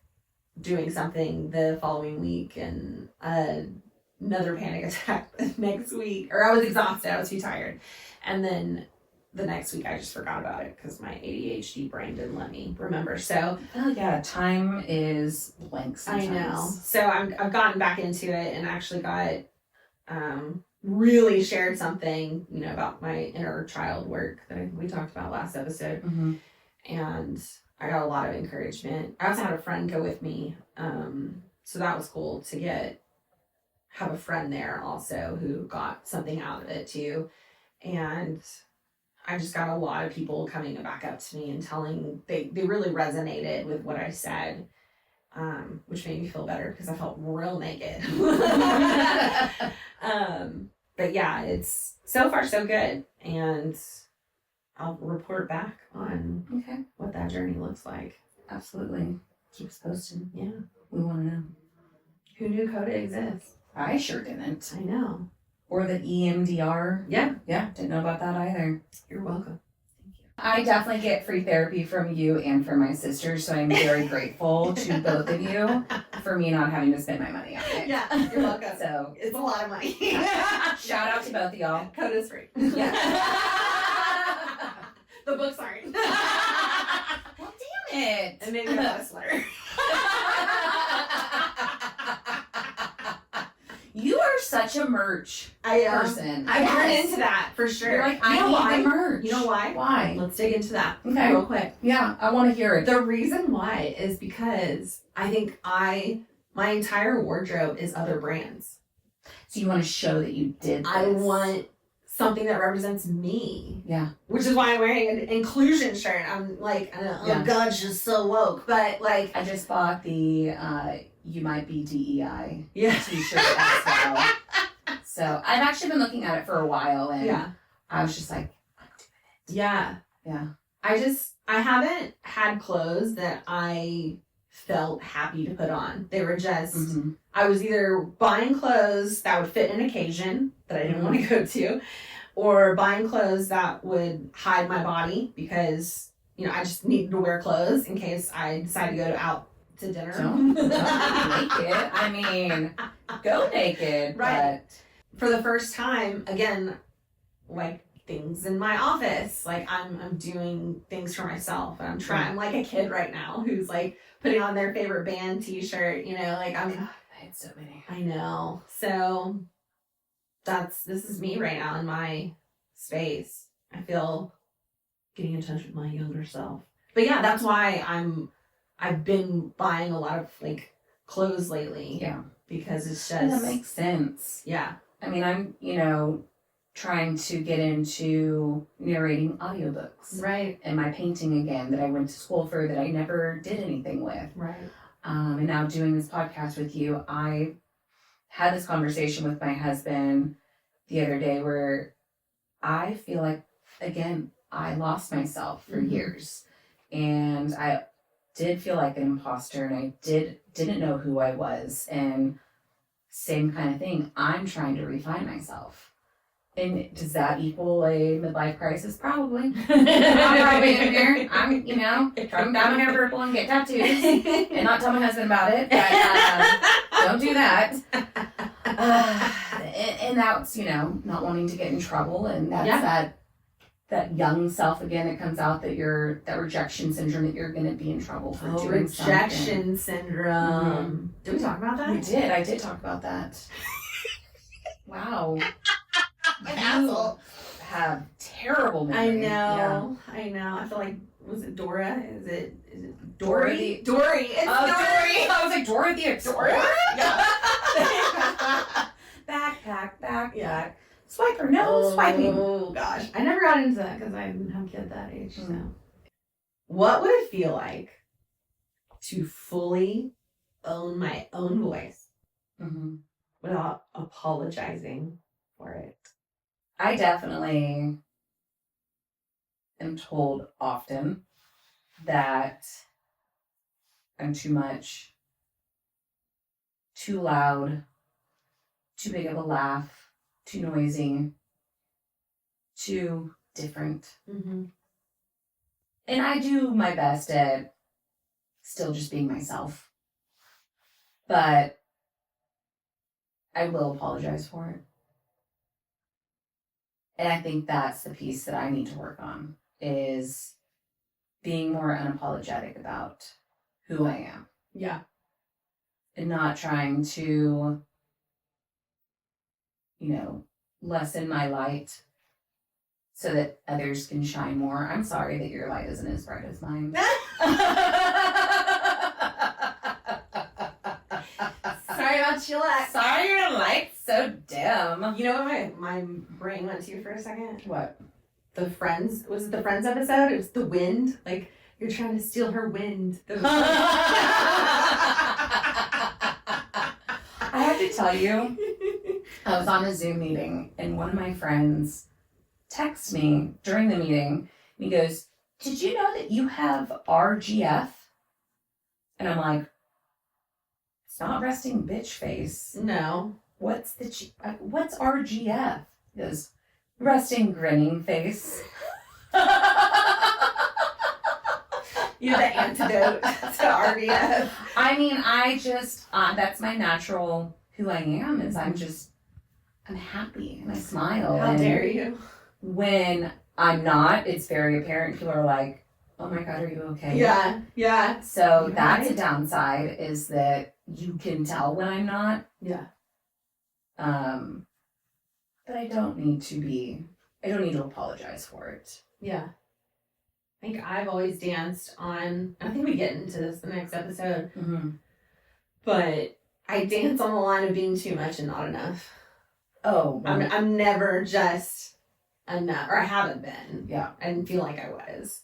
doing something the following week, and another panic attack the next week. Or I was exhausted. I was too tired. And then the next week I just forgot about it because my ADHD brain didn't let me remember. So yeah, time is blank sometimes. I know. So I've gotten back into it and actually got really shared something, you know, about my inner child work that we talked about last episode. Mm-hmm. And I got a lot of encouragement. I also had a friend go with me. So that was cool to have a friend there also who got something out of it too. And I just got a lot of people coming back up to me and telling, they really resonated with what I said, which made me feel better because I felt real naked. But yeah, it's so far so good. And I'll report back on what that journey looks like. Absolutely. Keep us posted. Yeah. We want to know. Who knew Coda exists? I sure didn't. I know. Or the EMDR. Yeah. Yeah, didn't know about that either. You're welcome. Thank you. I definitely get free therapy from you and from my sister, so I'm very grateful to both of you for me not having to spend my money on it. Yeah, you're welcome. So It's a lot of money. shout out to both of y'all. Coda's free. Yeah. The books aren't. Well, damn it. And maybe a sweater. You are such a merch person. I've run into that for sure. You're like, I need the merch. You know why? Why? Let's dig into that real quick. Yeah, I want to hear it. The reason why is because I think my entire wardrobe is other brands. So you want to show that you did this. I want something that represents me. Yeah. Which is why I'm wearing an inclusion shirt. I'm like, oh God, she's so woke. But like, I just bought the You Might Be DEI t-shirt as well. So I've actually been looking at it for a while, and I was just like, I'm doing it. Yeah. Yeah. I haven't had clothes that I felt happy to put on. They were just, I was either buying clothes that would fit an occasion that I didn't want to go to, or buying clothes that would hide my body because, you know, I just needed to wear clothes in case I decide to go out to dinner. Don't naked. I mean, go naked. Right. But for the first time, again, like things in my office, like I'm doing things for myself. And I'm like a kid right now who's like putting on their favorite band t-shirt, you know, like I had so many. I know. So this is me right now in my space. I feel getting in touch with my younger self. But yeah, that's why I've been buying a lot of like clothes lately. Yeah. Because it's That just makes sense. Yeah. I mean, I'm, trying to get into narrating audiobooks. Right. And my painting again that I went to school for that I never did anything with. Right. And now doing this podcast with you, I had this conversation with my husband the other day where I feel like, again, I lost myself for years. And I did feel like an imposter, and I didn't know who I was. And same kind of thing. I'm trying to refine myself. And does that equal a midlife crisis? Probably. I'm probably in here. I'm, trying to dye my hair purple and get tattoos and not tell my husband about it. But don't do that. And that's, not wanting to get in trouble. And that's that young self again that comes out that that rejection syndrome that you're going to be in trouble for doing something. Rejection syndrome. Did we talk about that? We did. I did talk about that. Wow. An asshole. Have terrible memory. I know. I feel like, was it Dora? Is it Dory? Dory. Dory. It's Dory. I was like, Dora the Explorer? Yeah. Backpack. Swiper, no swiping. Oh, gosh. I never got into that because I didn't have a kid that age. So, what would it feel like to fully own my own voice without apologizing for it? I definitely am told often that I'm too much, too loud, too big of a laugh, too noisy, too different. Mm-hmm. And I do my best at still just being myself. But I will apologize for it. And I think that's the piece that I need to work on, is being more unapologetic about who I am. Yeah. And not trying to, lessen my light so that others can shine more. I'm sorry that your light isn't as bright as mine. Sorry about your light. Sorry your light's so dim. You know what my brain went to for a second? What? The Friends. Was it the Friends episode? It was the wind. Like, you're trying to steal her wind. I have to tell you, I was on a Zoom meeting and one of my friends texted me during the meeting. And he goes, "Did you know that you have RGF?" And I'm like, "It's not resting bitch face. No. What's RGF?" He goes, "Resting grinning face." You're the antidote to RBF. I mean, I just, that's my natural who I am, is I'm happy and I smile. How and dare you? when I'm not, it's very apparent. People are like, "Oh my God, are you okay?" Yeah, yeah. So You're that's right. a downside, is that you can tell when I'm not. Yeah. But I don't need to apologize for it. Yeah. I think I've always danced on, I think we get into this the next episode, Mm-hmm. but I dance on the line of being too much and not enough. Oh, well, I'm never just enough, or I haven't been. yeah. I didn't feel like I was.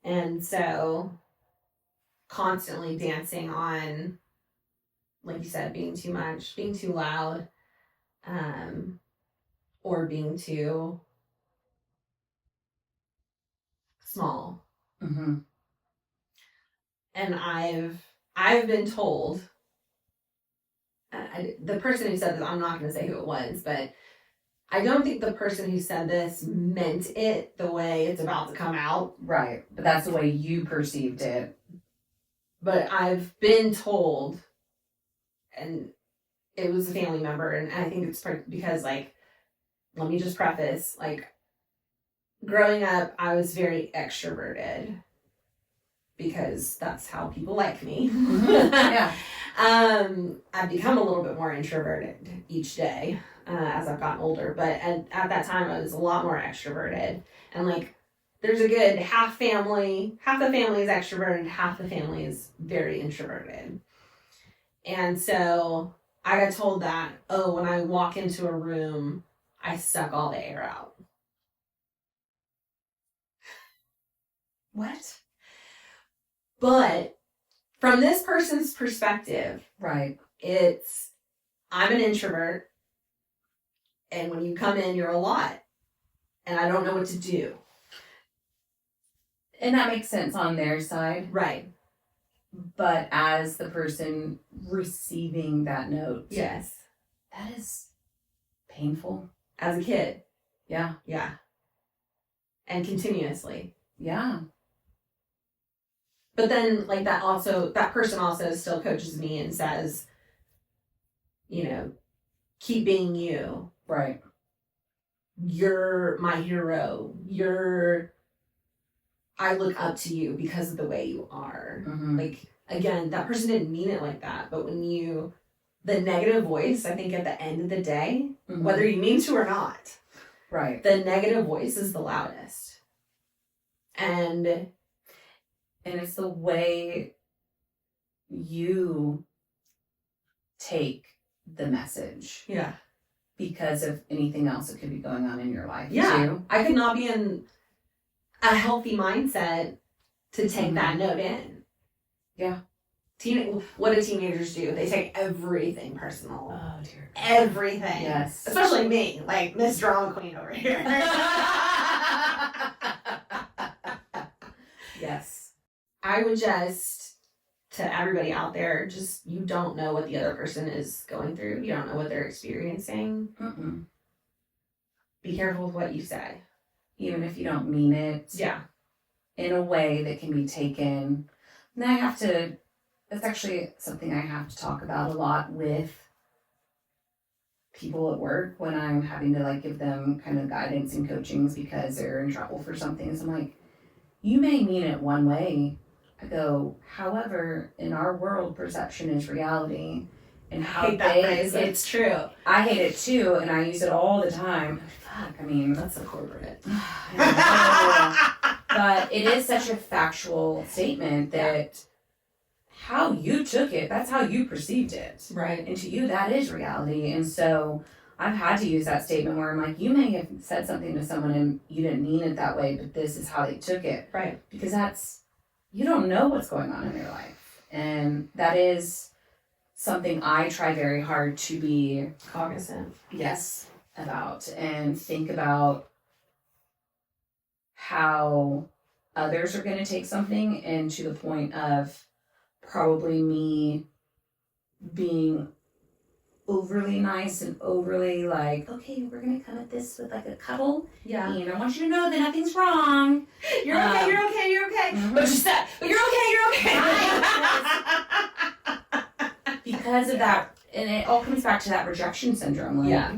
And so constantly dancing on, like you said, being too much, being too loud, or being too small. Mm-hmm. And I've been told, the person who said this, I'm not going to say who it was, but I don't think the person who said this meant it the way it's about to come out. Right. But that's the way you perceived it. But I've been told, and it was a family member, and I think it's because, like, let me just preface, like, growing up, I was very extroverted because that's how people like me. Yeah. I've become a little bit more introverted each day as I've gotten older, but at that time I was a lot more extroverted. And like, there's a good half the family is extroverted, half the family is very introverted. And so I got told that, oh, when I walk into a room, I suck all the air out. What? But from this person's perspective, Right. I'm an introvert, and when you come in, you're a lot, and I don't know what to do. And that makes sense on their side. Right. But as the person receiving that note, Yes. that is painful. As a kid. Yeah. Yeah. And continuously. Yeah. But then, like, that person also still coaches me and says, keep being you. Right. You're my hero. I look up to you because of the way you are. Mm-hmm. Like, again, that person didn't mean it like that, but the negative voice, I think at the end of the day, Mm-hmm. whether you mean to or not, Right. the negative voice is the loudest. And it's the way you take the message. yeah. Because of anything else that could be going on in your life, Yeah. too. I could not be in a healthy mindset to take Mm-hmm. that note in. Yeah. What do teenagers do? They take everything personal. Oh, dear. Everything. Yes. Especially me, like Miss Drama Queen over here. Yes. I would just to everybody out there, just you don't know what the other person is going through. You don't know what they're experiencing. Mm-mm. Be careful with what you say. Even if you don't mean it. Yeah. In a way that can be taken. And that's actually something I have to talk about a lot with people at work when I'm having to like give them kind of guidance and coachings because they're in trouble for something. So I'm like, you may mean it one way. I go, however, in our world, perception is reality. And how I hate that phrase. It's true. I hate it too, and I use it all the time. Fuck, I mean, that's so corporate. But it is such a factual statement that how you took it, that's how you perceived it. Right. And to you, that is reality. And so I've had to use that statement where I'm like, you may have said something to someone and you didn't mean it that way, but this is how they took it. Right. Because you don't know what's going on in their life. And that is something I try very hard to be cognizant. Yes. About and think about how others are going to take something, and to the point of probably me being overly nice and overly like, okay, we're going to come at this with like a cuddle. Yeah. And I want you to know that nothing's wrong. You're okay, you're okay, you're okay. Mm-hmm. But you're okay. Because of that, and it all comes back to that rejection syndrome. Like, yeah.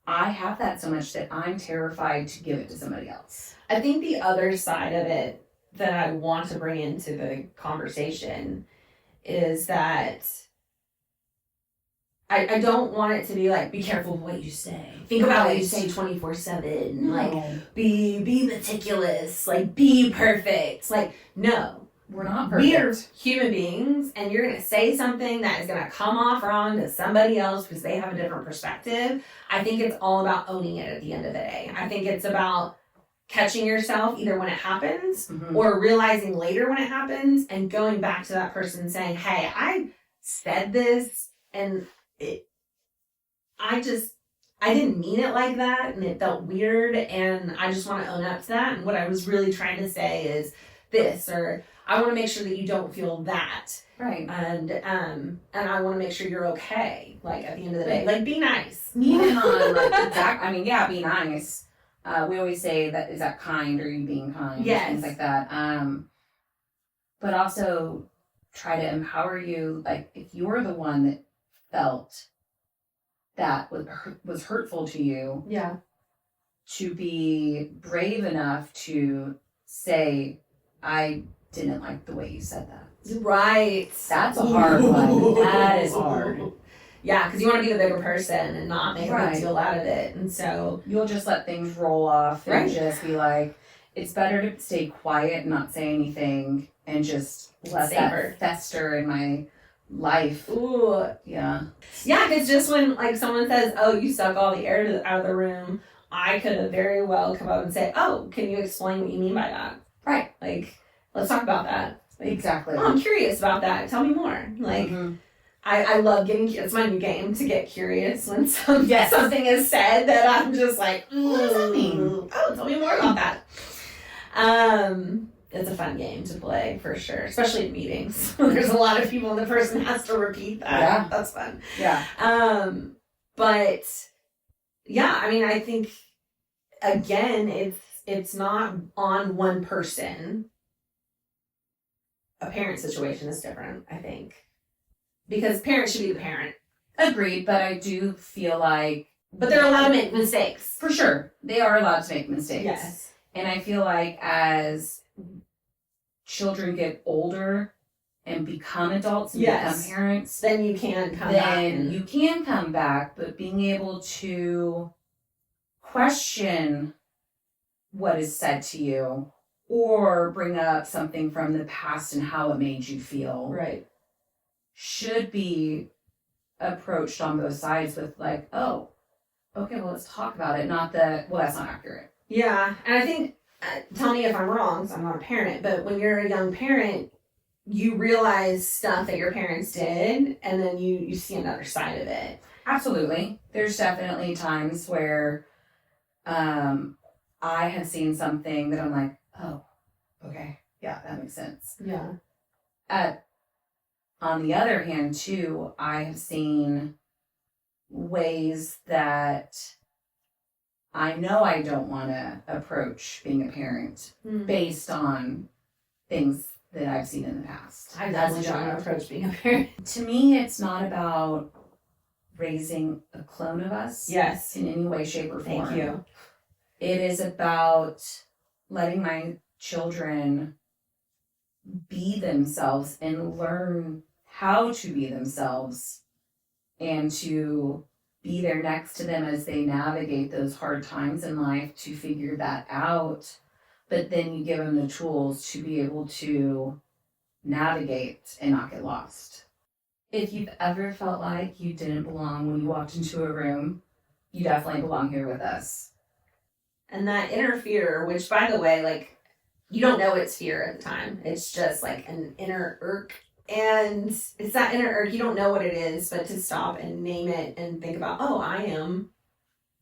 I have that so much that I'm terrified to give it to somebody else. I think the other side of it that I want to bring into the conversation is that I don't want it to be like, be careful of what you say. Think about what you say 24/7. No. Like, be meticulous. Like, be perfect. Like, no. We're not perfect. We are human beings, and you're going to say something that is going to come off wrong to somebody else because they have a different perspective. I think it's all about owning it at the end of the day. I think it's about catching yourself either when it happens or realizing later when it happens and going back to that person saying, hey, I said this and I didn't mean it like that and it felt weird and I just want to own up to that. And what I was really trying to say is this, or I want to make sure that you don't feel that. Right. And I want to make sure you're okay. Like at the end of the day, like be nice. Even on like be nice. We always say that, is that kind, or are you being kind? Yes. Things like that. But also try to empower you. Like if you're the one that felt that was hurtful to you. Yeah. To be brave enough to say, I didn't like the way you said that. Right. That's a hard one. That is hard. Yeah, because you want to be the bigger person and not make a Right. big deal out of it. And so you'll just let things roll off and Right. just be like, it's better to stay quiet and not say anything and just let that fester in my life. ooh. Yeah. Yeah, because just when like someone says, oh, you suck all the air out of the room, I could have very well come up and say, oh, can you explain what you mean by that? Right. Like, let's talk about that. Like, Exactly. oh, I'm curious about that. Tell me more. Like, I love getting, it's my new game to get curious when something is said that I'm just like, what does that mean? Oh, tell me more about that. It's a fun game to play for sure, especially in meetings. There's a lot of people and the person has to repeat that. Yeah. That's fun. Yeah. But yeah, I mean, I think again, it's not on one person. A parent situation is different, I think. Because parents should be the parent. Agreed, but I do feel like... But they're allowed to make mistakes. For sure. They are allowed to make mistakes. Yes. And I feel like as children get older and become adults and become parents... Then you can come back. Then you can come back, but being able to question what is said to you or bring up something from the past and how it made you feel... Right. Should be approached on both sides with like, oh, okay, well, let's talk about it. Not that, well, that's not accurate. Yeah. And I think, tell me if I'm wrong, because I'm not a parent, but when you're a young parent, you realize stuff that your parents did, and then you see another side of it. Absolutely. There's definitely times where I have seen something that I'm like, oh, okay, yeah, that makes sense. Yeah. on the other hand, too, I have seen ways that I know I don't want to approach being a parent based on things that I've seen in the past. I definitely don't want to approach being a parent. To me, it's not about raising a clone of us. Yes. In any way, shape, or form. Thank you. It is about letting my children be themselves and learn how to be themselves and to be there next to them as they navigate those hard times in life to figure that out. But then you give them the tools to be able to navigate and not get lost. If you've ever felt like you didn't belong when you walked into a room, you definitely belong here with us. And that inner fear, which by the way, like, you don't know it's fear at the time. It's just like an inner irk. And it's that inner irk, you don't know what it is, but to stop and name it and think about, oh, I am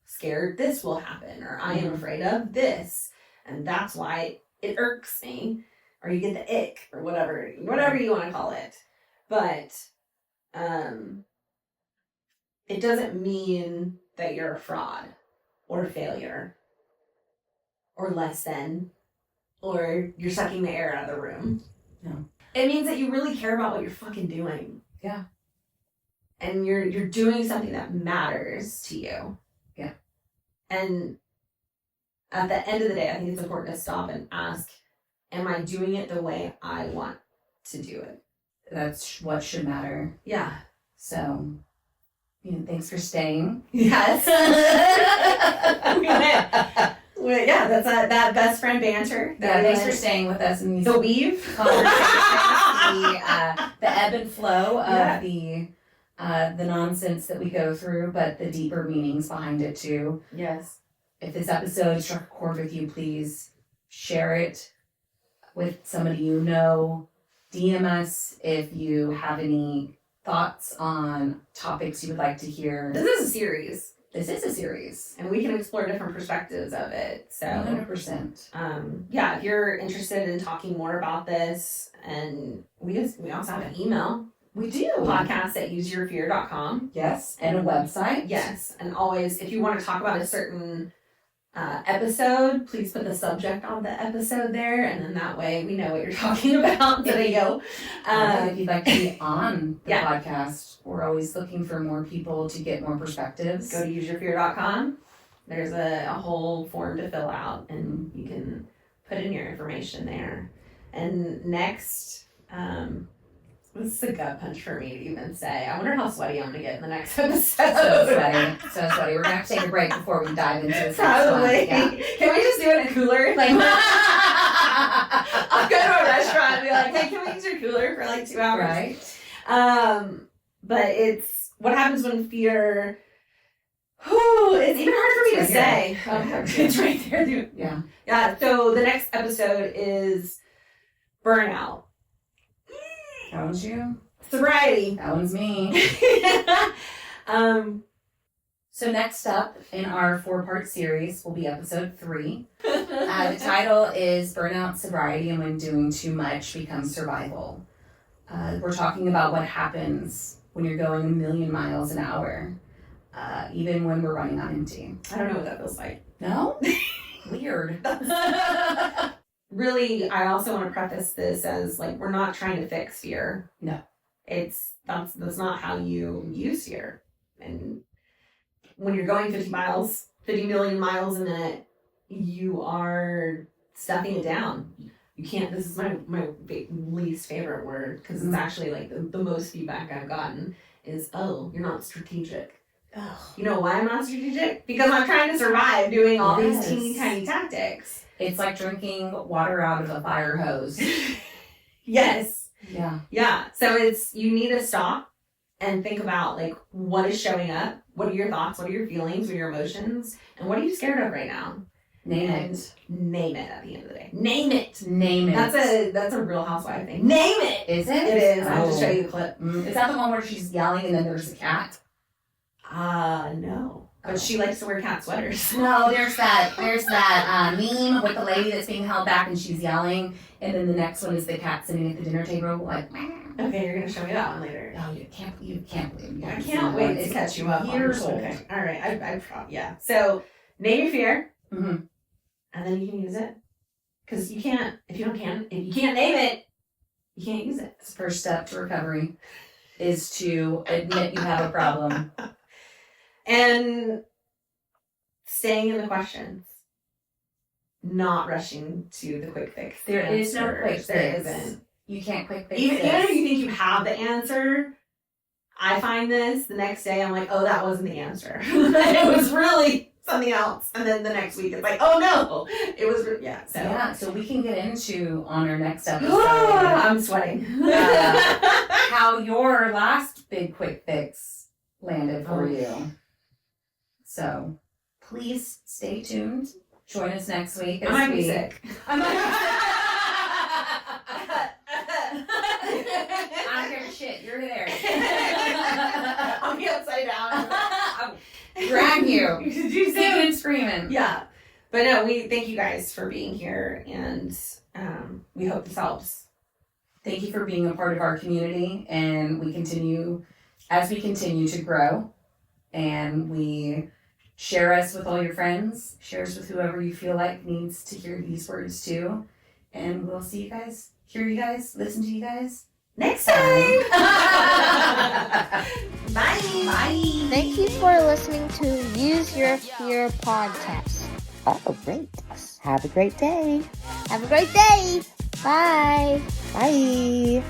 scared this will happen, or I am afraid of this. And that's why it irks me. Or you get the ick, or whatever you want to call it. But it doesn't mean that you're a fraud or a failure or less than, or you're sucking the air out of the room. No. It means that you really care about what you're fucking doing. Yeah. And you're doing something that matters to you. Yeah. And at the end of the day, I think it's important to stop and ask, am I doing it the way I want to do it? That's what should matter. Yeah. So, thanks for staying. Yes. Yeah, that's that best friend banter. Thanks for staying with us in these the weave conversations, the ebb and flow of the nonsense that we go through, but the deeper meanings behind it too. Yes. If this episode struck a chord with you, please share it with somebody you know. DM us if you have any thoughts on topics you would like to hear. This is a series. And we can explore different perspectives of it. So 100%. If you're interested in talking more about this, and we also have an email. We do. podcast@useyourfear.com. Yes. And a website. Yes. And always, if you want to talk about a certain episode, please put the subject on the episode there, and then that way we know what you're talking about. There you go. If you'd like to be on the podcast, we're always looking for more people to get more perspectives. Go to useyourfear.com. There's a whole form to fill out, and you can put in your information there. And next, this is a gut punch for me to even say. I wonder how sweaty I'm going to get in the next episode. So sweaty. We're going to have to take a break before we dive into this. Probably. Yeah. Can we just do it in a cooler? Like, I'll go to a restaurant and be like, hey, can we use your cooler for like 2 hours? Right. But it's what happens when fear... it's even hard for me to say. It's right there, dude. Yeah. Yeah, so the next episode is burnout. That one's you. Sobriety. That one's me. So next up in our 4-part series will be episode 3. The title is Burnout, Sobriety, and When Doing Too Much Becomes Survival. We're talking about what happens when you're going 1,000,000 miles an hour, even when we're running on empty. I don't know what that feels like. No? Weird. Really, I also want to preface this as, like, we're not trying to fix fear. No. That's not how you use fear. And when you're going 50 million miles a minute, you are stuffing it down. You can't, this is my least favorite word, because it's actually like the most feedback I've gotten is, oh, you're not strategic. Ugh. You know why I'm not strategic? Because I'm trying to survive doing all these teeny tiny tactics. It's like drinking water out of a fire hose. Yes. Yeah. Yeah. So you need to stop and think about, like, what is showing up? What are your thoughts? What are your feelings? What are your emotions? And what are you scared of right now? Name it. Name it at the end of the day. Name it. Name it. That's a Real Housewife thing. Name it. Is it? It is. I'll just show you the clip. Is that the one where she's yelling and then there's a cat? No. But she likes to wear cat sweaters. No, there's that meme with the lady that's being held back and she's yelling, and then the next one is the cat sitting at the dinner table like. Okay, you're gonna show me that one later. Oh, you can't believe me. I can't wait to catch you up. Years old. Okay. All right, yeah. So name your fear, Mm-hmm. and then you can use it. Because you can't if you can't name it, you can't use it. The first step to recovery is to admit you have a problem. And staying in the questions. Not rushing to the quick fix. There is no quick fix. There isn't. You can't quick fix Even this. if you think you have the answer, I find this the next day, I'm like, oh, that wasn't the answer. It was really something else. And then the next week, it's like, oh no, it was, So we can get into on our next episode. I'm sweating. How your last big quick fix landed for you. So please stay tuned. Join us next week. I might be sick. I don't care shit. You're there. I'll be upside down. I'll drag you. Kicking and screaming. Yeah. But no, we thank you guys for being here, and we hope this helps. Thank you for being a part of our community, and we continue to grow, and we share us with all your friends, share us with whoever you feel like needs to hear these words too, and we'll see you guys, hear you guys, listen to you guys Next time. Bye. Bye. Thank you for listening to Use Your Fear podcast. Oh, great. Have a great day. Have a great day. Bye. Bye.